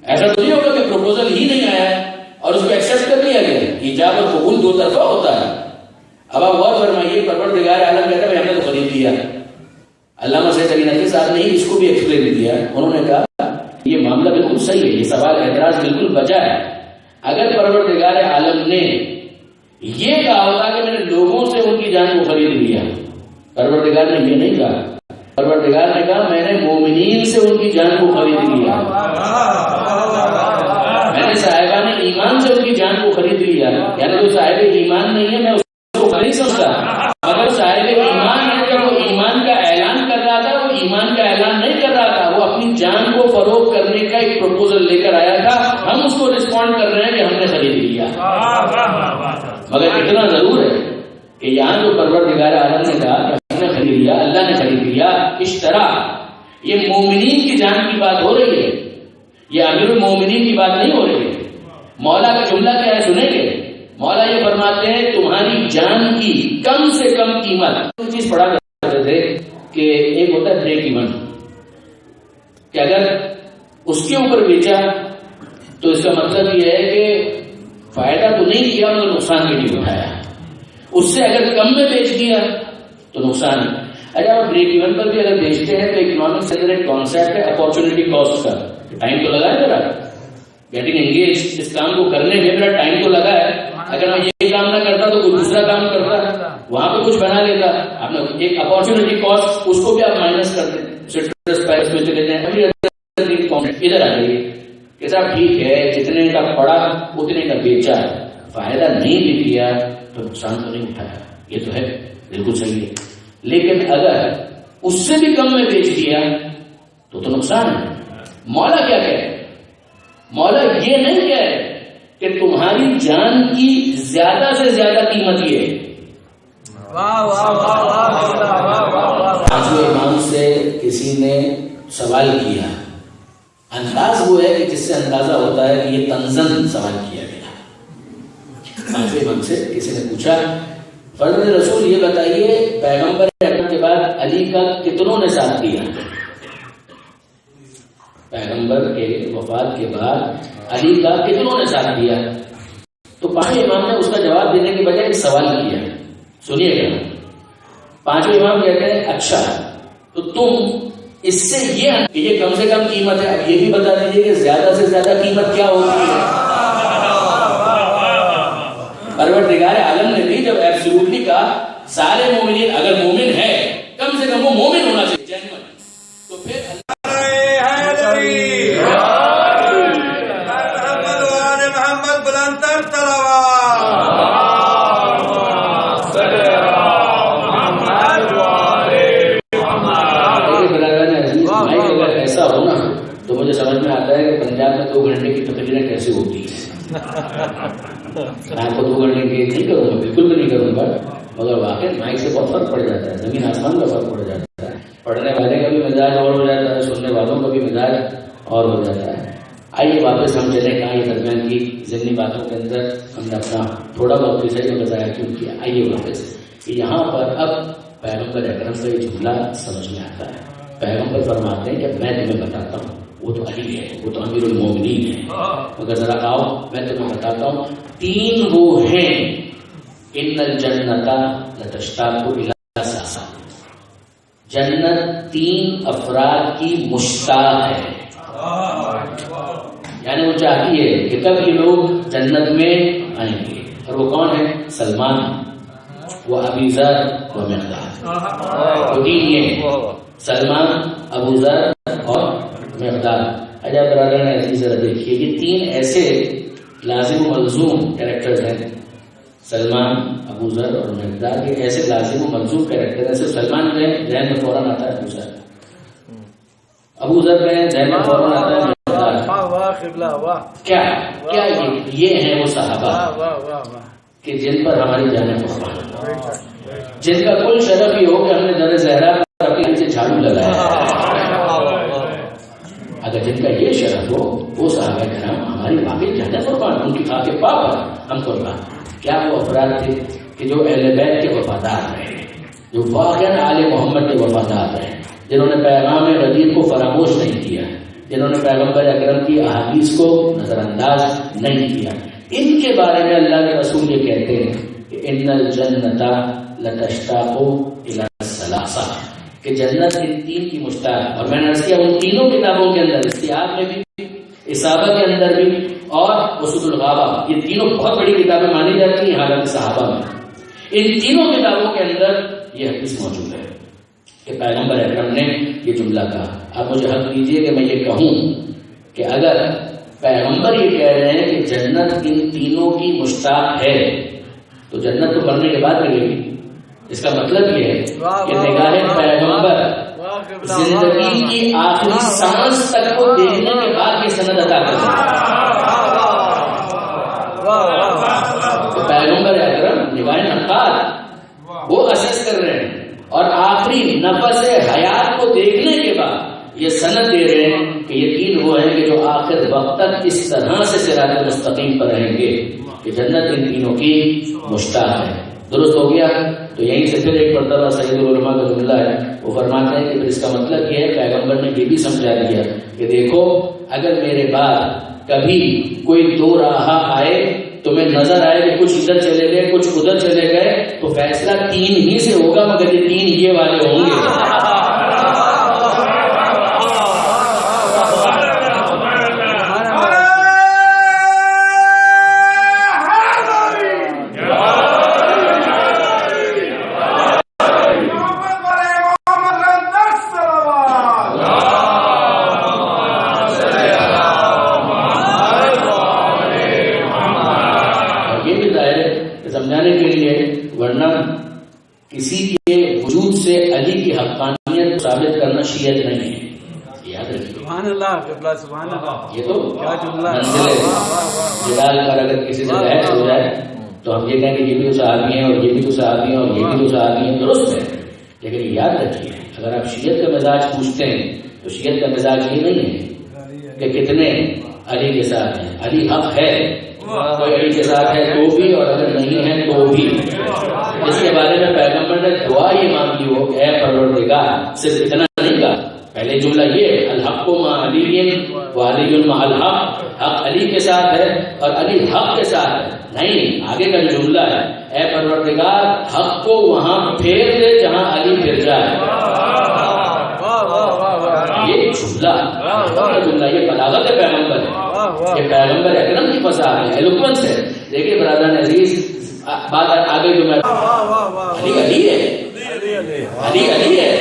ایسا تو نہیں ہوگا کہ پروپوزل ہی نہیں آیا ہے اور اس کو ایکسیپٹ کر لیا گیا۔ ایجاب اور قبول دو طرفہ ہوتا ہے۔ اب آپ غور فرمائیے، پروردگار عالم کہتا ہے ہم نے تو خرید لیا۔ علامہ سید علی نقوی صاحب نے اس کو بھی ایکسپلین کیا، انہوں نے کہا یہ معاملہ بالکل صحیح ہے، یہ سوال اعتراض بالکل بجا ہے۔ اگر پروردگار عالم نے یہ کہا ہوتا کہ میں نے لوگوں سے ان کی جان کو خرید لیا، پروردگار نے یہ نہیں کہا، پروردگار نے کہا میں نے مومنین سے ان کی جان کو خرید لیا، میں نے صاحبان ایمان سے ان کی جان کو خرید لیا۔ یعنی جو صاحب ایمان نہیں ہے میں اس کو خرید سکتا، مگر صاحب ایمان ہے جب وہ ایمان کا اعلان کر رہا تھا، وہ ایمان کا اعلان نہیں کر رہا تھا، وہ اپنی جان کو فروغ کرنے کا ایک پروپوزل لے کر آیا تھا، ہم اس کو رسپونڈ کر رہے ہیں کہ ہم نے خرید لیا۔ مگر اتنا ضرور ہے کہ یہاں جو پروردگار عالم نے کہا کہ ہم نے خرید لیا، اللہ نے خرید لیا، اشترا، یہ مومنین کی جان کی بات ہو رہی ہے، یہ امیر المومنین کی بات نہیں ہو رہی ہے۔ مولا کا جملہ کیا ہے سنیں گے؟ مولا یہ فرماتے ہیں تمہاری جان کی کم سے کم قیمت۔ چیز پڑھا کرتے تھے کہ ایک ہوتا ہے بریک ایون، کہ اگر اس کے اوپر بیچا تو اس کا مطلب یہ ہے کہ فائدہ تو نہیں کیا مگر نقصان بھی نہیں اٹھایا، اس سے اگر کم میں بیچ دیا تو نقصان ہے۔ اچھا آپ بریک ایون پر بھی اگر بیچتے ہیں تو اکنامکس سے ایک کانسیپٹ ہے اپارچونٹی کاسٹ کا، ٹائم تو لگا ہے میرا گیٹنگ انگیج، اس کام کو کرنے میں میرا ٹائم تو لگا ہے، اگر میں یہ کام نہ کرتا تو کوئی دوسرا کام کرتا، وہاں پہ کچھ بنا لیتا، آپ نے ایک اپارچونٹی کاسٹ اس کو بھی آپ مائنس کر دیں، سٹرس پیرس میں چلے جائیں، ابھی ادھر آ جائیے کہ صاحب ٹھیک ہے جتنے کا پڑا اتنے کا بیچا، فائدہ نہیں بھی کیا تو نقصان تو نہیں اٹھایا، یہ تو ہے بالکل صحیح ہے۔ لیکن اگر اس سے بھی کم میں بیچ دیا تو نقصان ہے۔ مولا کیا کہے؟ مولا یہ نہیں کہے کہ تمہاری جان کی زیادہ سے زیادہ قیمت یہ ہے۔ پانچویں امام سے کسی نے سوال کیا، انداز وہ ہے کہ جس سے اندازہ ہوتا ہے کہ یہ تنزن سوال کیا گیا۔ پانچویں امام سے کسی نے پوچھا فرزند رسول یہ بتائیے پیغمبر اکرم کے بعد علی کا کتنوں نے ساتھ دیا؟ پیغمبر کے وفات کے بعد علی کا کتنوں نے ساتھ دیا؟ تو پانچویں امام نے اس کا جواب دینے کے بجائے ایک سوال کیا، سنیے گا۔ پانچویں امام کہتے ہیں اچھا تو تم اس سے یہ کہ یہ کم سے کم قیمت ہے، اب یہ بھی بتا دیجیے کہ زیادہ سے زیادہ قیمت کیا ہوتی ہے؟ پروردگار عالم نے بھی جب ایبسولوٹلی کہا سارے مومنین، اگر مومن ہے کم سے کم وہ مومن ہونا چاہیے جینوئن، تو پھر محمد بلندر ایسا ہو نا تو مجھے سمجھ میں آتا ہے کہ پنجاب میں 2 گھنٹے کی تقریریں کیسے ہوتی ہیں۔ میں کو 2 گھنٹے کی نہیں کروں گا، بالکل بھی نہیں کروں گا، مگر واقعی مائک سے بہت فرق پڑ جاتا ہے، زمین آسمان کا فرق پڑ جاتا ہے، پڑھنے والے کا بھی مزاج اور ہو جاتا ہے، سننے والوں کا بھی مزاج اور ہو جاتا ہے۔ آئیے واپس ہم چلیں کہاں یہ درمیان کی ضمنی باتوں کے اندر ہم نے اپنا تھوڑا بہت بھی صحیح بتایا کیوں کیا۔ آئیے واپس کہ یہاں پر اب پیغمبر اکرم کا یہ جملہ سمجھ میں آتا ہے۔ پیغمبر فرماتے ہیں کہ میں تمہیں بتاتا ہوں، وہ تو علی ہے، وہ تو امیر المومنین ہے، مگر ذرا آؤ میں تمہیں بتاتا ہوں 3 وہ ہیں ان الجنت لتشتاق الی ساسا، جنت 3 افراد کی مشتاق ہے، یعنی وہ چاہتی ہے کہ کب یہ لوگ جنت میں آئیں گے، اور وہ کون ہے؟ سلمان، وہ ابی ذر، وہ مقداد، وہ 3 یہ ہیں، سلمان، ابو ذر اور مقداد۔ عجب برادران عزیز ذرا دیکھیے یہ 3 ایسے لازم و ملزوم کیریکٹرز ہیں، سلمان، ابو ذر اور مقداد، یہ ایسے لازم و ملزوم کیریکٹر ہیں۔ صرف سلمان جو ہے ذہن میں فوراً آتا ہے ابو ذر، ابو ذر میں ذہن میں فوراً آتا ہے مقداد، کیا یہ ہیں وہ صحابہ کہ جن پر ہماری جانیں قربان، جن کا کل شرف یہ ہو کہ ہم نے در زہرا پر اپنے نیچے جھاڑو لگایا ہے۔ اگر جن کا یہ شرف ہو وہ صحابہ کرام ہماری واقعی جانیں قربان، ان کی خاک پاک پر ہم قربان۔ کیا وہ افراد تھے کہ جو اہل بیت کے وفادار رہے، جو واقعاً آل محمد کے وفادار رہے، جنہوں نے پیغام غدیر کو فراموش نہیں کیا، جنہوں نے پیغمبر اکرم کی احادیث کو نظر انداز نہیں کیا۔ ان کے بارے میں اللہ کے رسول یہ کہتے ہیں کہ ان الجنت لتشتاق الی الثلاثہ، کہ جنت ان تین کی مشتاق، اور میں نے عرض کیا ان تینوں کتابوں کے اندر، استیاب میں بھی، اصابہ کے اندر بھی، اور وسط الغابہ، یہ تینوں بہت بڑی کتابیں مانی جاتی ہیں حالت صحابہ میں، ان تینوں کتابوں کے اندر یہ حدیث موجود ہے کہ پیغمبر اکرم نے یہ جملہ کہا۔ آپ مجھے حق دیجیے کہ میں یہ کہوں کہ اگر پیغمبر یہ کہہ رہے ہیں کہ جنت ان تینوں کی مشتاق ہے تو جنت تو مرنے کے بعد ملے گی، اس کا مطلب یہ ہے کہ نگاہ پیغمبر زندگی کی آخری سانس تک کو دیکھنے کے بعد یہ سند عطا کرتے ہیں۔ تو پیغمبر اکرم نگاہ نقاد وہ اسیس کر رہے ہیں اور آخری نفس حیات کو دیکھنے کے بعد یہ سند دے رہے ہیں کہ یہ تین وہ ہیں کہ جو آخر وقت تک اس طرح سے صراط مستقیم پر رہیں گے کہ جنت ان تینوں کی مشتاق ہے۔ درست ہو گیا؟ تو یہیں سے پھر ایک مرتبہ سید العلماء کا جملہ ہے، وہ فرماتے ہیں کہ پھر اس کا مطلب یہ ہے پیغمبر نے یہ بھی سمجھا دیا کہ دیکھو اگر میرے بعد کبھی کوئی دو راہ آئے تمہیں نظر آئے کہ کچھ ادھر چلے گئے کچھ ادھر چلے گئے تو فیصلہ تین ہی سے ہوگا، مگر یہ تین یہ والے ہوں گے۔ سمجھانے کے لیے، ورنہ کسی کے وجود سے علی کی حقانیت کو ثابت کرنا شیعت نہیں ہے، یاد رکھیے۔ سبحان اللہ، سبحان اللہ، یہ تو منزل جلال پر اگر کسی سے بحث ہو جائے تو ہم یہ کہیں کہ یہ بھی تو صحابی ہیں اور یہ بھی تو صحابی ہیں اور یہ بھی تو صحابی ہیں، درست ہے، لیکن یاد رکھیے اگر آپ شیعت کا مزاج پوچھتے ہیں تو شیعت کا مزاج یہ نہیں ہے کہ کتنے علی کے ساتھ ہیں، علی حق ہے، کوئی علی کے ساتھ ہے تو بھی اور اگر نہیں ہے تو بھی، جس کے بارے میں پیغمبر نے دعا یہ مانگی ہو کہ اے پروردگار، صرف اتنا نہیں کہا، پہلے جملہ یہ الحق مع علی وعلی مع الحق، حق علی کے ساتھ ہے اور علی حق کے ساتھ ہے، نہیں، آگے کا جو جملہ ہے اے پروردگار حق کو وہاں پھیر دے جہاں علی پھر جائے، یہ جملہ یہ بلاغت پیغمبر ہے، یہ پیغمبر اکرم کی فصاحت ہے، ایلوکوینس ہے۔ دیکھیے برادران عزیز، بات آگے جو میں علی ہے، علی ہے،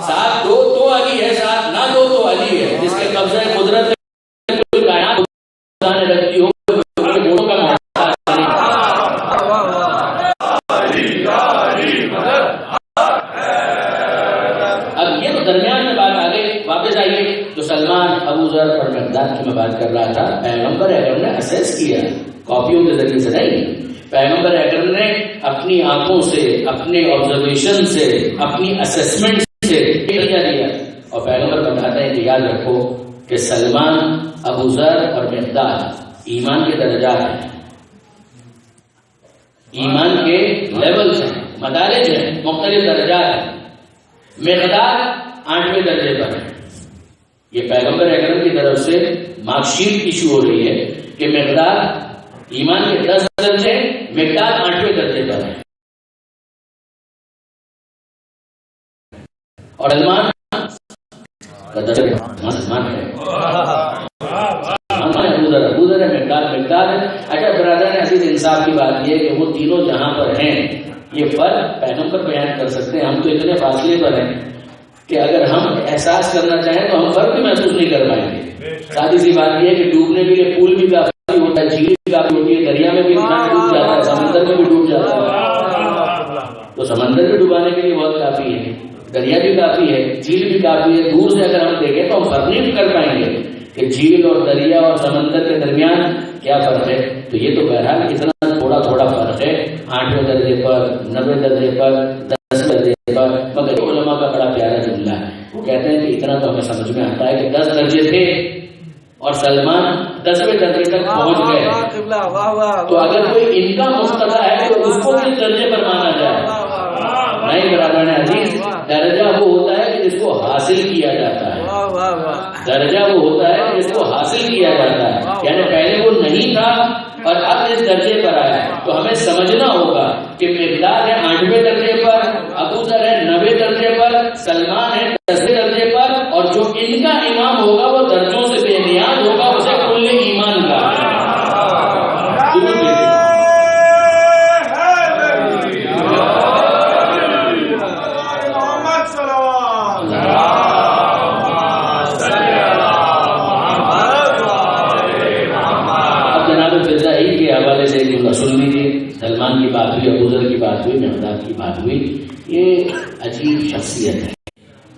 ساتھ دو تو علی ہے، ساتھ نہ دو تو علی ہے، جس کے قبضہ قدرت کائنات نے رکھی ہو گھوڑوں کا اب یہ تو درمیان میں بات آگے واپس آئیے جو سلمان ابو ذر اور مقداد کی میں بات کر رہا تھا، پیغمبر اکرم نے اسیس کیا، کاپیوں کے ذریعے سے نہیں، پیغمبر اکرم نے اپنی آنکھوں سے، اپنے آبزرویشن سے، اپنی اسیسمنٹ سے لیا، اور پیغمبر بتاتے ہیں کہ یاد رکھو کہ سلمان ابو ذر اور مقداد ایمان کے درجات ہیں، ایمان کے لیولز ہیں، مدارج ہیں، مختلف درجات ہیں، مقداد 8ویں درجے پر ہے۔ یہ پیغمبر اکرم کی طرف سے مارک شیٹ ایشو ہو رہی ہے کہ مقداد ایمان کے 10 درجے، مقداد 8ویں درجے پر ہے، اور سلمان کا درجہ سلمان ہے، ابو ذر ہے، مقداد ہے۔ اچھا برادران عزیز، انصاف کی بات یہ ہے کہ وہ تینوں جہاں پر ہیں یہ فرق پیغمبر بیان کر سکتے ہیں، ہم تو اتنے فاصلے پر ہیں کہ اگر ہم احساس کرنا چاہیں تو ہم فرق بھی محسوس نہیں کر پائیں گے۔ سادی سی بات یہ ہے کہ ڈوبنے کے لیے پول بھی کافی ہوتا ہے، جھیل بھی کافی ہوتی ہے، دریا میں بھی انسان ڈوب جاتا ہے، سمندر میں بھی ڈوب جاتا ہے، تو سمندر بھی ڈوبانے کے لیے بہت کافی ہے، دریا بھی کافی ہے، جھیل بھی کافی ہے، دور سے اگر ہم دیکھیں تو ہم فرق نہیں کر پائیں گے کہ جھیل اور دریا اور سمندر کے درمیان کیا فرق ہے. تو یہ تو بہرحال اتنا تھوڑا تھوڑا فرق ہے 8ویں درجے پر 90 درجے پر 10 درجے پر. مگر علماء کا بڑا پیارا جملہ ہے. وہ کہتے ہیں کہ اتنا تو ہمیں سمجھ میں آتا ہے کہ 10 درجے تھے اور سلمان 10ویں درجے تک پہنچ گئے. تو اگر کوئی ان کا مقتدا ہے تو اس کو کس درجے پر مانا جائے؟ نہیں برادران عزیز، درجہ وہ ہوتا ہے کہ جس کو حاصل کیا جاتا ہے. درجہ وہ ہوتا ہے کہ جس کو حاصل کیا جاتا ہے. یعنی پہلے وہ نہیں تھا اور اب اس درجے پر آیا ہے. تو ہمیں سمجھنا ہوگا کہ مقدار ہے 8ویں درجے پر، ابو ذر ہے 90 درجے پر، سلمان ہے 10ویں درجے پر، اور جو ان کا امام ہوگا وہ درجوں سے بے نیاز ہوگا، اسے کل ایمان کا. سن لیجیے، سلمان کی بات ہوئی، ابو ذر کی بات ہوئی، مقداد کی بات ہوئی. یہ عجیب شخصیت ہے.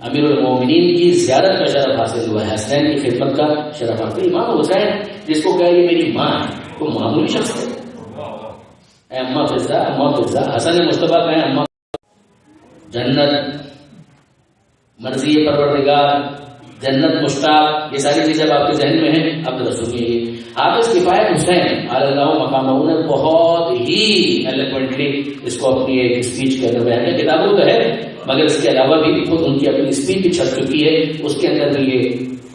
امیر المومنین کی زیارت کا شرف حاصل ہوا ہے، حسین کی خدمت کا شرف حاصل. امام حسین جس کو کہا یہ میری ماں ہے، وہ معمولی شخص ہے. اے اماں فضا، اماں فضا. حسن مصطفیٰ کہیں اماں. جنت، مرضی پروردگار، جنت مشتاق، یہ ساری چیزیں آپ کے ذہن میں ہیں. اب ذرا سنیے، حافظ کفایت حسین اللہ مقامہ نے بہت ہی ایلیگنٹلی اس کو اپنی ایک اسپیچ کے اندر بیان کیا. کتابوں تو ہے مگر اس کے علاوہ بھی خود ان کی اپنی اسپیچ بھی چھپ چکی ہے. اس کے اندر بھی یہ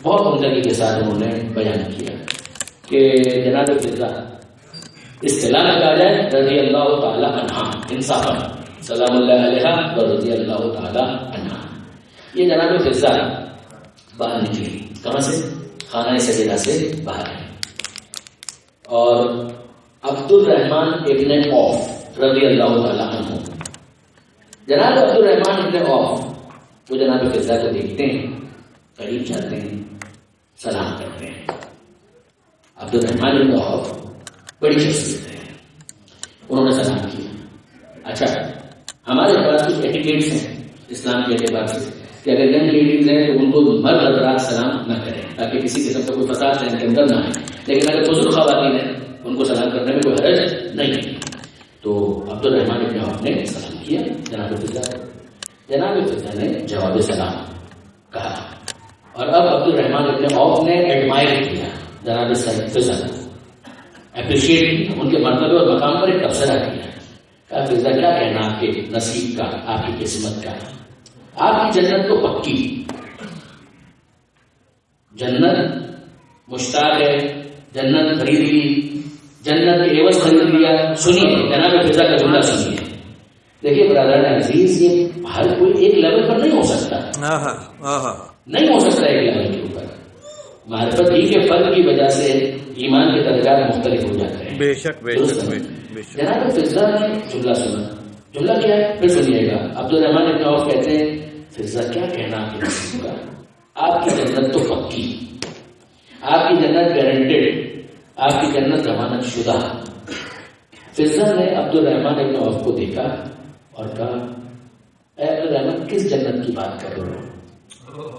بہت عمدگی کے ساتھ انہوں نے بیان کیا کہ جناب فضا اصطلاح میں کہا جائے رضی اللہ تعالی عنہا، انصافا سلام اللہ علیہ و رضی اللہ تعالی عنہا. یہ جناب فضا باہر نکلی کہاں سے؟ خانہ سجدہ سے باہر ہے. اور عبد الرحمن ابن عوف رضی اللہ تعالیٰ عنہ، جناب عبد الرحمن ابن عوف وہ جناب فضا کو دیکھتے ہیں، قریب جاتے ہیں، سلام کرتے ہیں. عبد الرحمن ابن عوف بڑی شخصیت ہے، انہوں نے سلام کیا. اچھا، ہمارے پاس کچھ ایٹیکیٹس ہیں اسلام کے اعتبار سے کہ اگر ینگ لیڈیز ہیں تو ان کو مرد حضرات سلام نہ کریں تاکہ کسی قسم کا کوئی فساد ان کے اندر نہ آئے. لیکن اگر بزرگ خواتین ہیں ان کو سلام کرنے میں کوئی حرج نہیں ہے. تو عبد الرحمن ابن عوف نے سلام کیا جناب فضا کو. جناب فضا نے جواب سلام کہا اور اب عبد الرحمن ابن عوف نے ایڈمائر کیا جناب فضا کو، اپریشیٹ کیا، ان کے مرتبے اور مقام پر ایک تبصرہ کیا. کہا فضا کیا کہنا آپ کے نصیب کا، آپ کی قسمت کا. آپ کی جنت تو پکی، جنت مشتاق ہے، جنت خرید لی، جنت کے عوض خرید لیا. سنیے جناب فضا کا جملہ سنیے. دیکھیے برادران عزیز، یہ ہر کوئی ایک لیول پر نہیں ہو سکتا، نہیں ہو سکتا ایک لیول کے اوپر. معرفت ہی کے فرق کی وجہ سے ایمان کے درجات مختلف ہو جاتے ہیں. بے شک بے شک. جناب فضا نے جملہ سنا. جملہ کیا ہے پھر سنیے گا. عبد الرحمن ابن عوف کہتے ہیں فضا کیا کہنا آپ کے نصیب کا، آپ کی جنت تو پکی، آپ کی جنت گارنٹیڈ، آپ کی جنت ضمانت شدہ. فضا نے عبد الرحمن ابن عوف کو دیکھا اور کہا اے عبد الرحمن کس جنت کی بات کر رہے ہو؟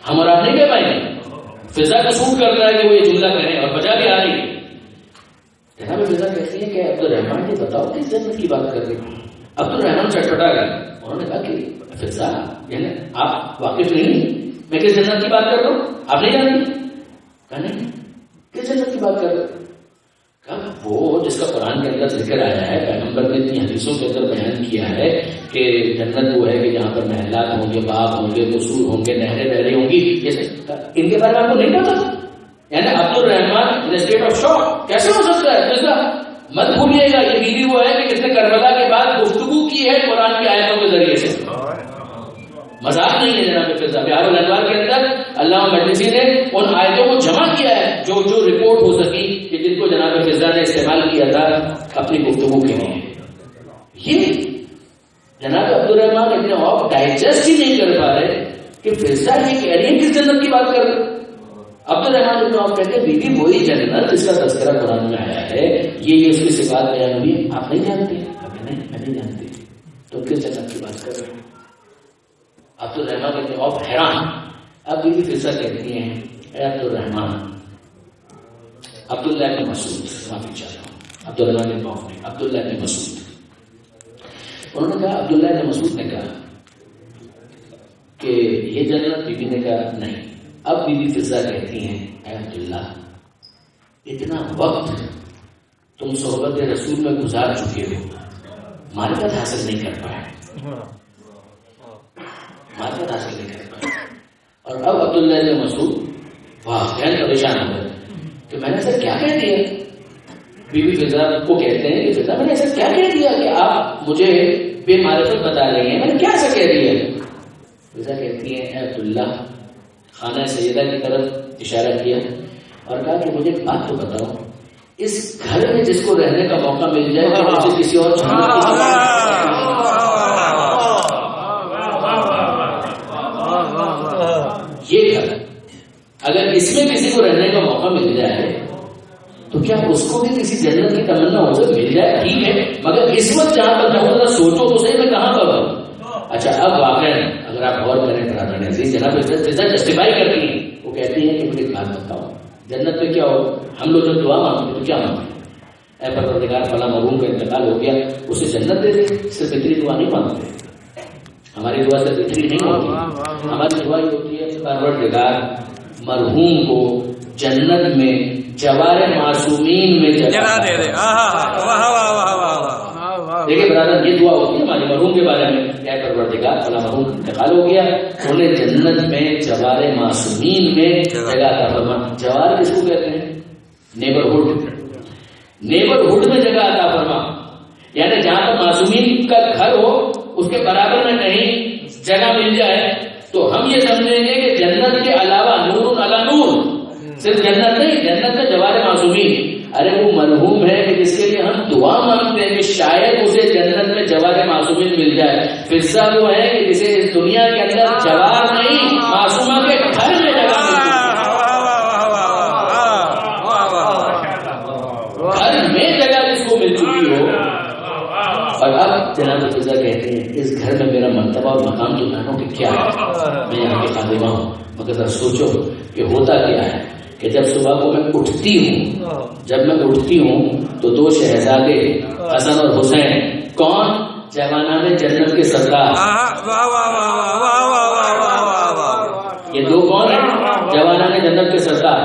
ہم اور آپ نہیں کہہ پائیں گے. فضا کو سوٹ کر رہا ہے کہ وہ یہ جملہ کہیں اور بجا بھی آ رہی ہے. جناب فضا کہتی ہے کہ عبد الرحمن یہ بتاؤ کس جنت کی بات کر رہے ہو؟ عبد الرحمن چٹپٹا گیا. انہوں نے کہا کہ فضا یعنی آپ واقف نہیں، میں کس جنت کی بات کر رہا ہوں آپ نہیں جانتے؟ کہا نہیں، کس جنت کی بات کر رہے ہو؟ کہا وہ جس کا قرآن کے اندر ذکر آیا ہے، پیغمبر نے اتنی حدیثوں کے اندر بیان کیا ہے کہ جنت وہ ہے کہ جہاں پر محلات ہوں گے، باغ ہوں گے، قصور ہوں گے، نہریں بہ رہی ہوں گی. ان کے بارے میں آپ کو نہیں پتا؟ یعنی عبد الرحمن اسٹیٹ آف شاک. کیسے ہو سکتا ہے؟ فضا مت بھولیے گا یہ بیوی وہ ہے کہ جس نے کربلا کے بعد گفتگو کی ہے قرآن کی آیتوں کے ذریعے سے. مذاق نہیں ہے جناب فضا. بہار الانوار کے اندر علامہ مجلسی نے ان آیتوں کو جمع کیا ہے جو رپورٹ ہو سکی کہ جن کو جناب فضا نے استعمال کیا تھا اپنی گفتگو کے لیے. یہ جناب عبد الرحمن ابن عوف ڈائجسٹ ہی نہیں کر پا رہے کہ فضا یہ کہہ رہی ہے کس جنت کی بات کر رہے. عبد الرحمن ابن عوف کہتے ہیں بیوی وہی جنت جس کا تذکرہ قرآن میں آیا ہے، یہ اس کی صفات بیان ہوئی، آپ نہیں جانتے؟ نہیں، میں نہیں جانتی. تو کس جنت کی بات کر رہے ہیں؟ عبدالرحمان کہتے ہیں آپ حیران. اب بی بی فضا کہتی ہیں اے عبدالرحمان, عبداللہ بن مسعود, معافی چاہتا ہوں, عبدالرحمان بن عوف نہیں, عبداللہ بن مسعود. انہوں نے کہا, عبداللہ بن مسعود نے کہا کہ یہ جنت. بی بی نے کہا نہیں. اب بی بی فضا کہتی ہیں اے عبداللہ, اتنا وقت تم صحبت رسول میں گزار چکے ہو, معرفت حاصل نہیں کر پائے, معرفت حاصل نہیں کر پائے. اور اب عبداللہ بن مسعود واقعاً پریشان ہو گئے کہ میں نے ایسا کیا کہہ دیا. بی بی فضا کو کہتے ہیں کہ فضا میں نے ایسا کیا کہہ دیا کہ آپ مجھے بے معرفت بتا رہی ہیں, میں نے کیا ایسا کہہ دیا. فضا کہتی ہیں اے عبداللہ, خانہ سیدہ کی طرف اشارہ کیا اور کہا کہ مجھے ایک بات تو بتاؤ, اس گھر میں جس کو رہنے کا موقع مل جائے تو مجھے کسی اور یہ گھر اگر اس میں کسی کو رہنے کا موقع مل جائے تو کیا اس کو بھی کسی جنت کی تمنا ہو سکے مل جائے, ٹھیک ہے, مگر اس وقت جہاں پر جاؤں ذرا سوچو تو صحیح میں کہاں پر ہوں. اچھا اب واقعا اگر آپ غور کریں برادران عزیز, جناب فضا جسٹیفائی کرتی ہیں, وہ کہتی ہیں کہ مجھے ایک بات بتاؤ, جنت میں کیا ہو, ہم لوگ جب دعا مانگتے تو کیا مانگتے ہیں, اے پروردگار فلاں مرحوم کا انتقال ہو گیا اسے جنت دے دے, صرف اتنی دعا نہیں مانگتے. ہماری دعا صرف اتنی نہیں ہوتی, ہماری دعا یہ ہوتی ہے پروردگار مرحوم کو جنت میں جوار معصومین میں جگہ دے دے. دیکھیں برادر, یہ دعا ہوتی ہے ہماری مرحوم کے بارے میں, اے پروردگار فلاں مرحوم کا انتقال ہو گیا, انہیں جنت میں جوار معصومین میں جگہ عطا فرما. جوار کس کو کہتے ہیں, نیبرہڈ, نیبرہڈ میں جگہ عطا فرما, یعنی جہاں پر معصومین کا گھر ہو اس کے برابر میں کہیں جگہ مل جائے تو ہم یہ سمجھیں گے کہ جنت کے علاوہ نور علی نور, صرف جنت نہیں, جنت میں جوار معصومین. ارے وہ مرحوم ہے کہ جس کے لیے ہم دعا مانگتے ہیں کہ شاید اسے جنت میں جوار معصومین مل جائے. فضا وہ ہے کہ جسے اس دنیا کے اندر جوار نہیں معصومہ کے گھر میں جگہ گھر میں جگہ جس کو مل چکی ہو. اور اب جناب فضا کہتے ہیں اس گھر میں میرا مرتبہ اور مقام تو جانو کہ کیا ہے, میں یہاں کے خادمہ ہوں, مگر ذرا سوچو کہ ہوتا کیا ہے کہ جب صبح کو میں اٹھتی ہوں تو دو شہزادے حسن اور حسین, کون, جوانان جنت کے سردار. یہ دو کون ہیں, جوانان جنت کے سردار.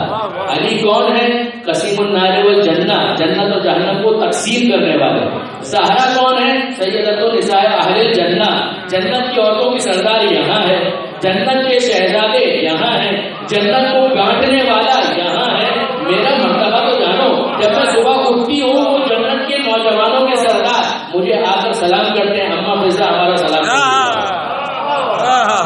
علی کون ہے, قسیم النار والجنہ, جنت اور جہنم کو تقسیم کرنے والے. زہرا کون ہے, سیدۃ النساء اہل الجنہ, جنت کی عورتوں کی سردار یہاں ہے. جنت کے شہزادے یہاں ہیں, جنت کو بانٹنے والا یہاں ہے. میرا مرتبہ تو جانو, جب میں صبح اٹھتی ہوں وہ جنت کے نوجوانوں کے سردار مجھے آ کر سلام کرتے ہیں, اماں فضا ہمارا سلام کرتے ہیں.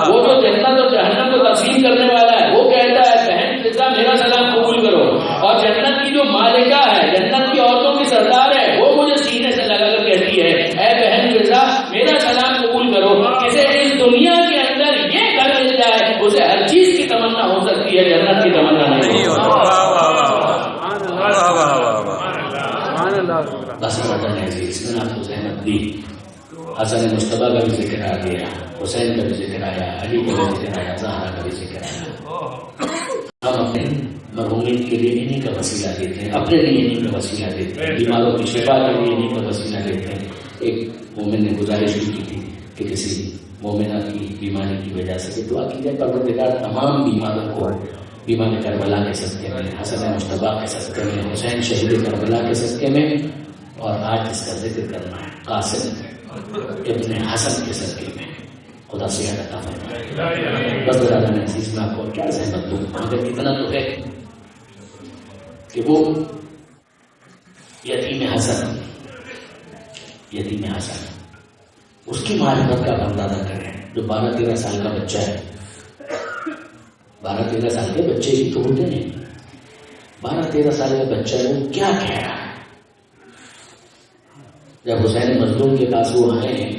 وہ جو جنت اور جہنم کو تقسیم کرنے والا ہے وہ کہتا ہے بہن فضا میرا سلام قبول کرو. اور جنت کی جو مالکہ ہے, جنت کی عورتوں کی سردار ہے, وہ مجھے سینے سے لگا کر کہتی ہے اے بہن فضا میرا سلام قبول کرو. اسے اس دنیا کے اندر یہ گھر مل جائے اسے ہر چیز کی تمنا ہو سکتی ہے, جنت کی تمنا نہیں ہو. بس عزیز میں نے آپ کو زحمت دی, حسن مصطفیٰ کا بھی ذکر آ گیا, حسین کا بھی ذکر آیا, علی کا بھی ذکر آیا, زہرا کا بھی ذکر آیا. ہم اپنے مرحومین کے لیے انہیں کا وسیلہ دیتے ہیں, اپنے لیے انہیں کا وسیلہ دیتے ہیں, بیماروں کی شفا کے لیے انہیں کا وسیلہ دیتے ہیں. ایک مومن نے گزارش کی تھی کہ کسی مومنہ کی بیماری کی وجہ سے دعا کی جائے پروردگار تمام بیماروں کو, بیمار کربلا کے صدقے میں, حسن مصطفیٰ کے صدقے میں, حسین شہید کربلا کے صدقے میں, اور آج اس کا ذکر کرنا ہے قاسم ابن حسن کے صدقے میں, خدا سے عطا فرمائے. بس برادران عزیز میں آپ کو کیا زحمت دوں, مگر اتنا تو ہے کہ وہ یتیم حسن اس کی معرفت کا اندازہ کریں, جو 12-13 سال کا بچہ ہے. 12-13 سال کے بچے ہی تو ہوتے ہیں, 12-13 سال کا بچہ ہے, وہ کیا کہہ رہا ہے. جب حسین مظلوم کے پاس وہ آئے ہیں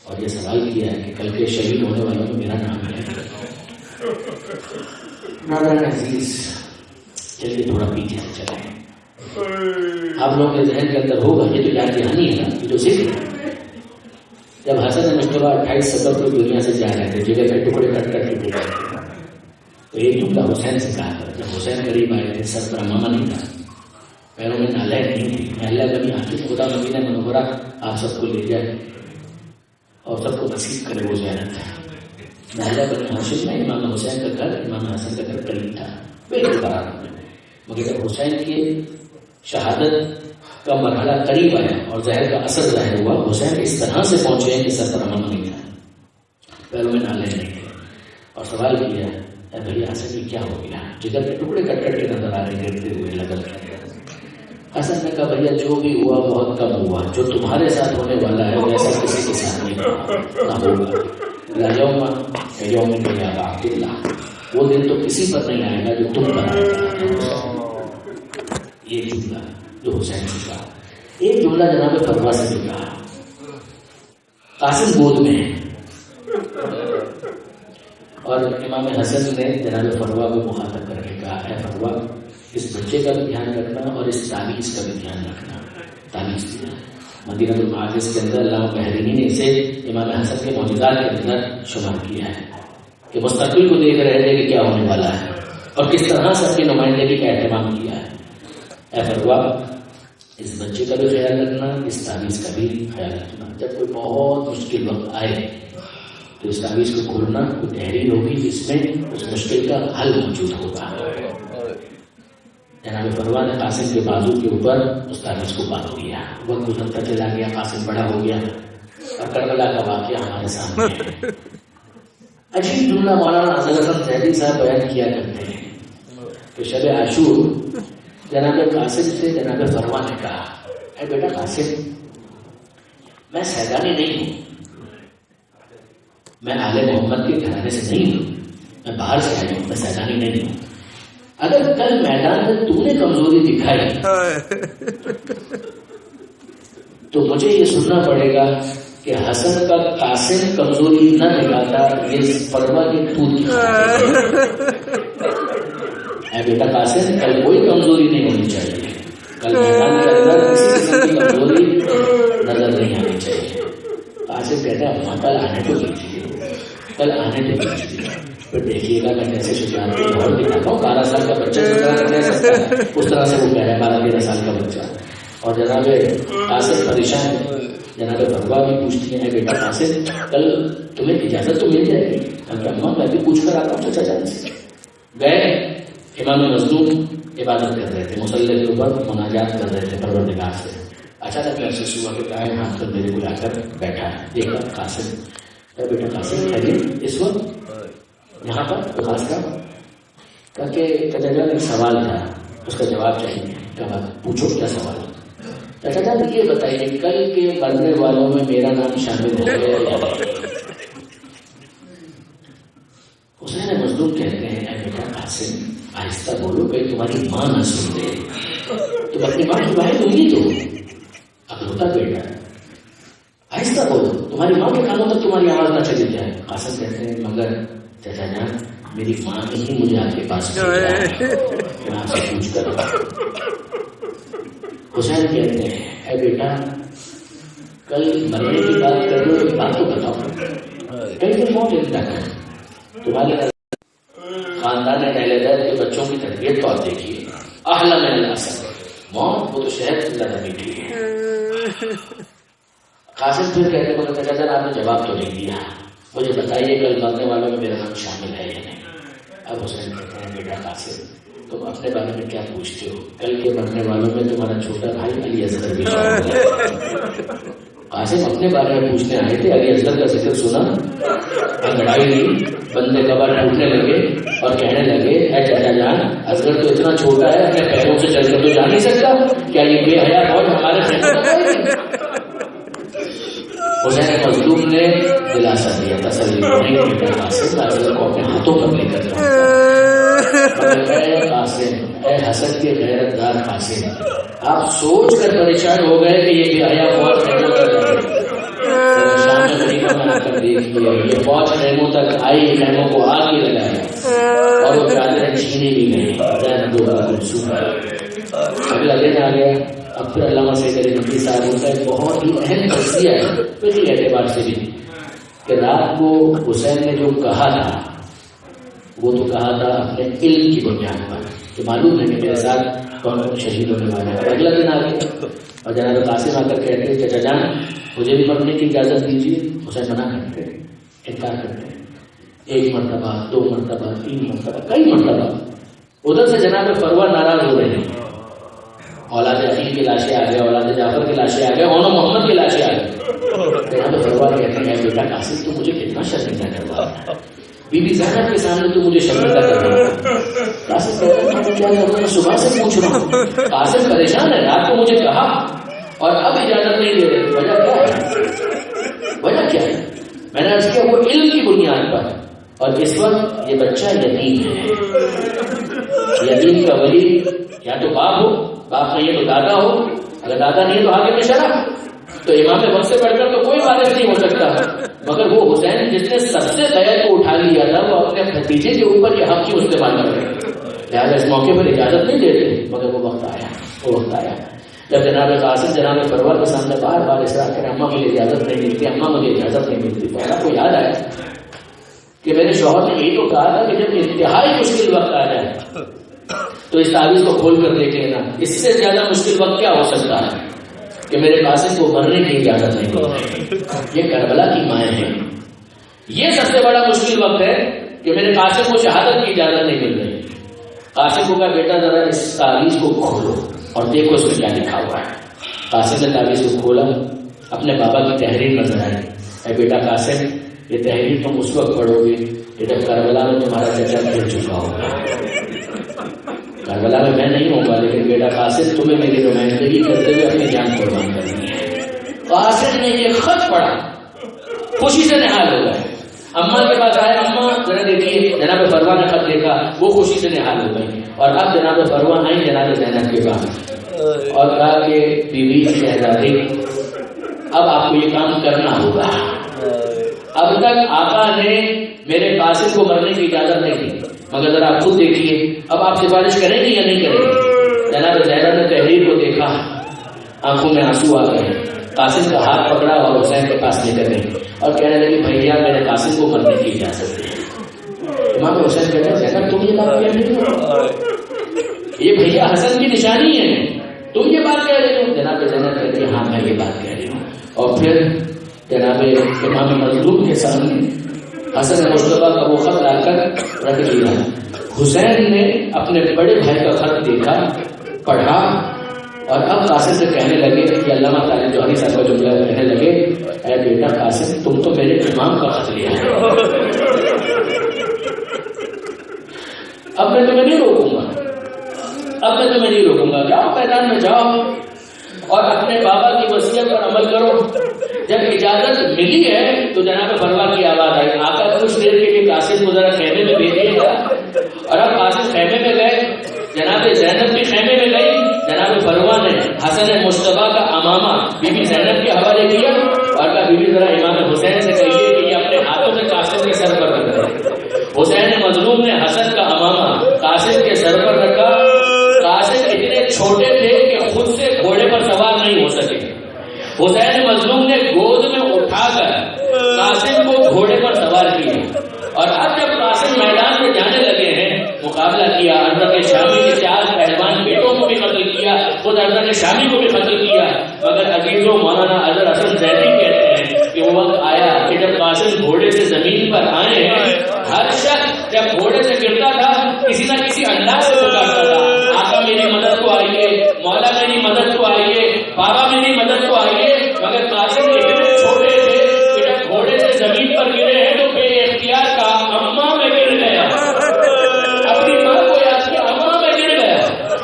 اور یہ سوال کیا ہے کہ کل کے شہید ہونے والوں میں میرا نام ہے, نادران عزیز چلیے تھوڑا پیچھے سے چلیں. آپ لوگوں کے ذہن کے اندر ہوگا یہ تو یاد دہانی ہے نا, یہ تو ذکر ہے. جب حسن مصطفیٰ 28 سفر کو دنیا سے جا رہے تھے، جگہ کے ٹکڑے کٹ کر کے دے رہے تھے، تو ایک جملہ حسین سے کہا تھا. جب حسین قریب آئے تھے، سر پر امامہ نہیں تھا، پیروں میں نالے نہیں تھی. میں اللہ بنی حافظ خدا مدینہ منورہ آپ سب کو لے جائے اور سب کو نصیب کرے وہ زیارت. میں اللہ بنی حافظ میں امام حسین کا گھر، امام حسن کا گھر قریب تھا، بالکل برابر میں. مگر جب حسین کی شہادت کا مرحلہ قریب آیا اور زہر کا اثر ظاہر ہوا، حسین اس طرح سے پہنچے ہیں کہ سر پر امامہ نہیں تھا، پیروں میں نالے نہیں تھے، اور سوال کیا اے بھائی حسن یہ کیا ہو گیا؟ جگر کے ٹکڑے کٹ کٹ کے نظر آ رہے گرتے ہوئے لگن کر. حسن نے کہا بھیا جو بھی ہوا بہت کم ہوا، جو تمہارے ساتھ ہونے والا ہے ویسا کسی کے ساتھ نہیں ہوگا. یوم عبداللہ، وہ دن تو کسی پر نہیں آئے گا جو تم پر آئے گا. یہ جملہ جو حسین نے کہا. ایک جملہ جناب فروا سے بھی کہا. قاسم گود میں ہے اور امام حسن نے جناب فروا کو مخاطب کر کے کہا اے فروا، اس بچے کا بھی دھیان رکھنا اور اس تعویذ کا بھی دھیان رکھنا. تعویذ دیا مدینہ المعاجز کے اندر علامہ بحرینی نے اسے امام حسن کے معجزات کے اندر شمار کیا ہے کہ مستقبل کو دیکھ رہے تھے کہ کیا ہونے والا ہے اور کس طرح سے اپنی نمائندگی کا اہتمام کیا ہے. اے فروا، اس بچے کا بھی خیال رکھنا، اس تعویذ کا بھی خیال رکھنا. جب کوئی بہت مشکل وقت آئے تو اس تعویذ کو کھولنا، کوئی تحریر ہوگی جس میں اس مشکل کا حل موجود ہوگا. جناب فروا نے قاسم کے بازو کے اوپر اس تعویذ کو باندھ دیا. وقت گزرتا چلا گیا، قاسم بڑا ہو گیا اور کربلا کا واقعہ ہمارے سامنے ہے. عجیب جملہ مولانا اصغر حسن زیدی صاحب بیان کیا کرتے ہیں کہ شب عاشور جناب قاسم سے جناب فروا نے کہا اے بیٹا قاسم، میں سیدانی نہیں ہوں، میں آل محمد کے گھرانے سے نہیں ہوں، میں باہر سے آئی ہوں، میں سیدانی نہیں ہوں. اگر کل میدان میں تم نے کمزوری دکھائی تو مجھے یہ سننا پڑے گا کہ حسن کا قاسم کمزوری نہ دکھاتا، یہ فروا کی ٹوٹ. اے بیٹا قاسم، کل کوئی کمزوری نہیں ہونی چاہیے، کل میدان کے اندر کسی قسم کی کمزوری نظر نہیں آنی چاہیے. قاسم کہتا ہے کل آنے کو دیجیے، کل آنے کو دیجیے. پھر دیکھیے گا میں کیسے شجاعت کی اور دکھاتا ہوں. 12 سال کا بچہ شجاعت کر سکتا ہے، اس طرح سے وہ کہہ رہا ہے 12-13 سال کا بچہ. اور جناب قاسم پریشان ہے. جناب فروا بھی پوچھتی ہیں بیٹا قاسم، کل تمہیں اجازت تو مل جائے گی؟ کہ اماں میں بھی پوچھ کر آتا ہوں چچا جان سے. گئے. امام مظلوم عبادت کر رہے تھے، مصلی کے اوپر مناجات کر رہے تھے پروردگار سے. اچانک محسوس ہوا کہ دائیں ہاتھ پر میرے کو لا کر بیٹھا ہے. دیکھا قاسم. بیٹا قاسم خیریت اس وقت یہاں پر خاص کہا کہ چچا جان ایک سوال تھا، اس کا جواب چاہیے. کہا پوچھو کیا سوال. چچا جان یہ بتائیے کل کے مرنے والوں میں میرا نام شامل ہو گیا. حسین مظلوم کہتے ہیں اے بیٹا قاسم آہستہ بولو کہ تمہاری ماں نہ سن دے. تم اپنی ماں کی باہر ہوگی تو اب ہوتا بیٹا آہستہ بولو، تمہاری ماں کے کانوں تک تمہاری آواز نہ چلی جائے. قاسم کہتے ہیں مگر چچا جان میری ماں نے ہی مجھے آپ کے پاس بھیجا ہے، میں آپ سے پوچھ کر. حسین کہتے ہیں اے بیٹا کل مرنے کی بات کر لو، ایک بات تو بتاؤ، کل کی موت تک تمہارے خاندان اہل بیت کے بچوں کی تربیت کو آپ دیکھیے. احلى من العسل، موت وہ تو شہد سے زیادہ میٹھی ہے. قاسم پھر کہتے ہیں چچا جان آپ نے جواب تو نہیں دیا، مجھے بتائیے کل مرنے والوں میں میرا نام شامل ہے یا نہیں. اب حسین کہتے ہیں بیٹا قاسم تم اپنے بارے میں کیا پوچھتے ہو؟ کل کے مرنے والوں میں تمہارا چھوٹا بھائی علی اصغر بھی شامل ہے. قاسم اپنے بارے میں پوچھنے آئے تھے، علی اصغر کا ذکر سنا، لڑائی ہوئی، بندے کبر ٹوٹنے لگے اور کہنے لگے اے چچا جان اصغر تو اتنا چھوٹا ہے اپنے پیروں سے چل کر تو جا نہیں سکتا، کیا یہ بے حیا فوج ہمارے خیموں میں آئے گی؟ حسین مظلوم نے دلاسا دیا، تسلی نہیں کہ قاسم اصغر کو اپنے ہاتھوں پر لے کر اے قاسم، اے حسن کے غیرت دار قاسم، آپ سوچ کر پریشان ہو گئے کہ یہ بے حیا فوج خیموں تک دیکھیے یہ فوج خیموں تک آئی، خیموں کو آگ ہی لگایا اور وہ چادریں چھینی بھی گئی. اگلا دن آ گیا، اب پھر علامہ سید علی نقوی صاحب ہوتا ہے بہت ہی اہم تجزیہ ہے فقہی اعتبار سے بھی کہ رات کو حسین نے جو کہا تھا وہ تو کہا تھا اپنے علم کی بنیاد پر کہ معلوم ہے کہ میرے ساتھ کون کون شہید ہونے والا ہے. اگلا دن آ گیا اور جناب قاسم آ کر کہتے ہیں چچا جان مجھے بھی پڑھنے کی اجازت دیجیے. حسین منع کرتے ہیں, انکار کرتے ہیں. 1 مرتبہ 2 مرتبہ 3 مرتبہ کئی مرتبہ. ادھر سے جناب فروہ ناراض ہو رہے ہیں, اولاد عقیل کی لاشیں آ گئے, اولاد جعفر کی لاشیں آ گئے, اونو محمد کی لاشیں آ گئی. جناب فروہ کہتے ہیں بیٹا قاسم تو مجھے کتنا شرمندہ کروا رہا ہے, بی بی زینب کے سامنے تو مجھے شرمندہ کر رہا ہے. قاسم کہتا ہے کیا کرنا, صبح سے پوچھ رہا ہوں. قاسم پریشان ہے, رات کو مجھے کہا اور اب اجازت نہیں دے رہے. وجہ کیا ہے, وجہ کیا ہے؟ میں نے عرض کیا وہ علم کی بنیاد پر. اور اس وقت یہ بچہ یتیم ہے. یتیم کا ولی یا تو باپ ہو, باپ نہیں ہے تو دادا ہو, اگر دادا نہیں ہے تو حاکم شرع. تو امام وقت سے بڑھ کر تو کوئی وارث نہیں ہو سکتا. مگر وہ حسین جس نے سب سے بیعت کو اٹھا لیا تھا وہ اپنے بھتیجے کے اوپر یہ حق کیوں استعمال کر رہے ہیں؟ لہٰذا اس موقع پر اجازت نہیں دیتے. مگر وہ وقت آیا جب جناب قاسم جناب فروہ کے سامنے بار بار اصرار کرے اماں مجھے اجازت نہیں ملتی, اماں مجھے اجازت نہیں ملتی. تو آپ کو یاد آیا کہ میرے شوہر نے یہی تو کہا تھا کہ جب انتہائی مشکل وقت آ جائے تو اس تعویذ کو کھول کر دیکھ لینا. اس سے زیادہ مشکل وقت کیا ہو سکتا ہے کہ میرے قاسم کو مرنے کی اجازت نہیں ملتی. یہ کربلا کی مائیں ہیں. یہ سب سے بڑا مشکل وقت ہے کہ میرے قاسم کو شہادت کی اجازت نہیں مل رہی. قاسم کو کہا بیٹا ذرا اس تعویذ کو کھولو اور دیکھو اس میں کیا لکھا ہوا ہے. قاسم نے تعویذ کو کھولا, اپنے بابا کی تحریر نظر آئی. اے بیٹا قاسم یہ تحریر تم اس وقت پڑھو گے جب کربلا میں تمہارا چچا گر چکا ہوگا. کربلا میں میں نہیں ہوں گا, لیکن بیٹا قاسم تمہیں میری نمائندگی کرتے ہوئے اپنی جان قربان کرنی ہے. قاسم نے یہ خط پڑھا, خوشی سے نہال ہو گئے. اماں کے پاس آئے, اماں ذرا دیکھیے. جناب فروہ نے خط دیکھا, وہ خوشی سے نہال ہو گئی. اور اب جناب فروہ آئی جناب زینب کے پاس اور کہا کہ بیوی شہزادی اب آپ کو یہ کام کرنا ہوگا. اب تک آقا نے میرے قاسم کو مرنے کی اجازت نہیں دی, مگر ذرا آپ خود دیکھیے اب آپ سفارش کریں گے یا نہیں کریں گے. جناب زینب نے تحریر کو دیکھا, آنکھوں میں آنسو آ گئے. قاسم کا ہاتھ پکڑا اور حسین کے پاس لے کر گئی اور کہنے لگی بھیا میرے قاسم کو مرنے کی اجازت ہے. امام حسین کہتے ہیں زینب تم یہ بات کہہ رہی ہو, یہ بھیا حسن کی نشانی ہے, تم یہ بات کہہ رہے ہو. جناب زینب کہتی ہے ہاں میں یہ بات کہہ رہی ہوں. اور پھر جناب امام مظلوم کے سامنے حسن مصطفیٰ کا وہ خط لا کر رکھ دیا. حسین نے اپنے بڑے بھائی کا خط دیکھا, پڑھا اور اب قاسم سے کہنے لگے کہ علامہ طارق جوہری صاحب کا جملہ کہنے لگے اے بیٹا قاسم تم تو میرے امام کا خط لیا ہے, اب میں تمہیں نہیں روکوں گا, اب میں تمہیں نہیں روکوں گا. جاؤ میدان میں جاؤ اور اپنے بابا کی وصیت پر عمل کرو. جب اجازت ملی ہے تو جناب فروہ کی آواز آئی. آقا کچھ دیر کے لیے قاسم کو ذرا خیمے میں بھیجیے گا. اور اب قاسم خیمے میں گئے, جناب زینب بھی خیمے میں گئی. جناب فروہ نے حسن مصطفیٰ کا امامہ بی بی زینب کے حوالے کیا اور کہا بی بی ذرا امام حسین سے کہیے کہ یہ اپنے ہاتھوں سے قاسم کے سر پر رکھ دیں. حسین مظلوم نے حسن کا امامہ قاسم کے سر پر رکھا. قاسم اتنے چھوٹے تھے کہ خود سے گھوڑے پر سوار نہیں ہو سکے. حسین مظلوم نے گود میں اٹھا کر قاسم کو گھوڑے پر سوار کیا. اور اب جب قاسم میدان میں جانے لگے ہیں مقابلہ کیا. حضرت شامی کے 4 پہلوان بیٹوں کو بھی قتل کیا, خود حضرت شامی کو بھی قتل کیا. مگر عزیزوں مولانا اظہر حسن زیدی کہتے ہیں کہ وہ وقت آیا کہ جب قاسم گھوڑے سے زمین پر آئے ہیں, ہر شخص جب گھوڑے سے گرتا تھا کسی نہ کسی انداز سے پکارتا تھا آقا میری مدد کو آئیے, مولا میری مدد کو آئیے, بابا میری مدد کو آئیے. مگر قاسم اتنے چھوٹے تھے کہ جب گھوڑے سے زمین پر گرے ہیں تو بے اختیار کا اماں میں گر گیا, اپنی ماں کو یاد کیا, اماں میں گر گیا.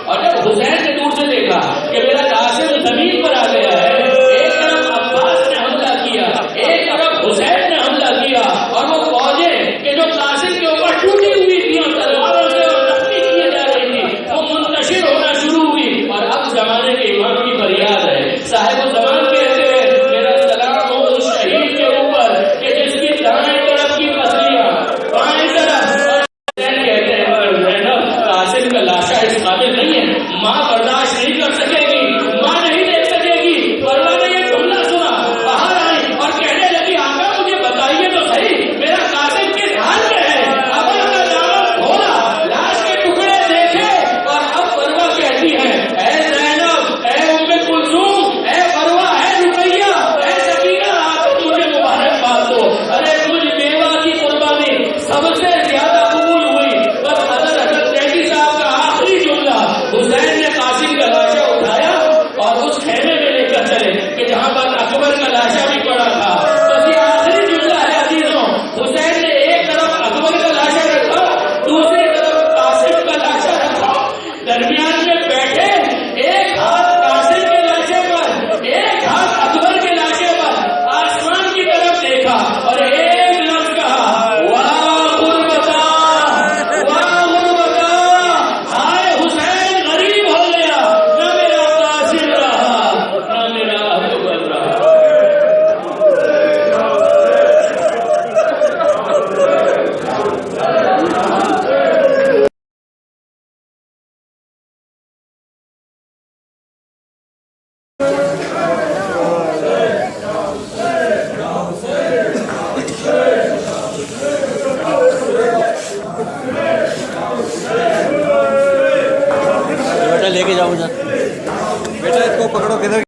اور جب حسین نے دور سے دیکھا کہ میرا قاسم زمین پر آ گیا ہے, ایک طرف عباس نے حملہ کیا, ایک طرف حسین نے حملہ کیا, اور وہ فوجیں کہ جو قاسم کے اوپر ٹوٹی ہوئی تھی اور تلواروں سے زخمی کیے جا رہی تھی وہ منتشر ہونا شروع ہوئی. اور اب زمانے کے امام کی فریاد ہے, صاحب زمان کہتے ہیں میرا سلام ہو اس شہید کے اوپر کہ جس کی دائیں طرف کی پسلیاں بائیں طرف. کہتے ہیں قاسم کا لاشا اس قابل نہیں ہے, ماں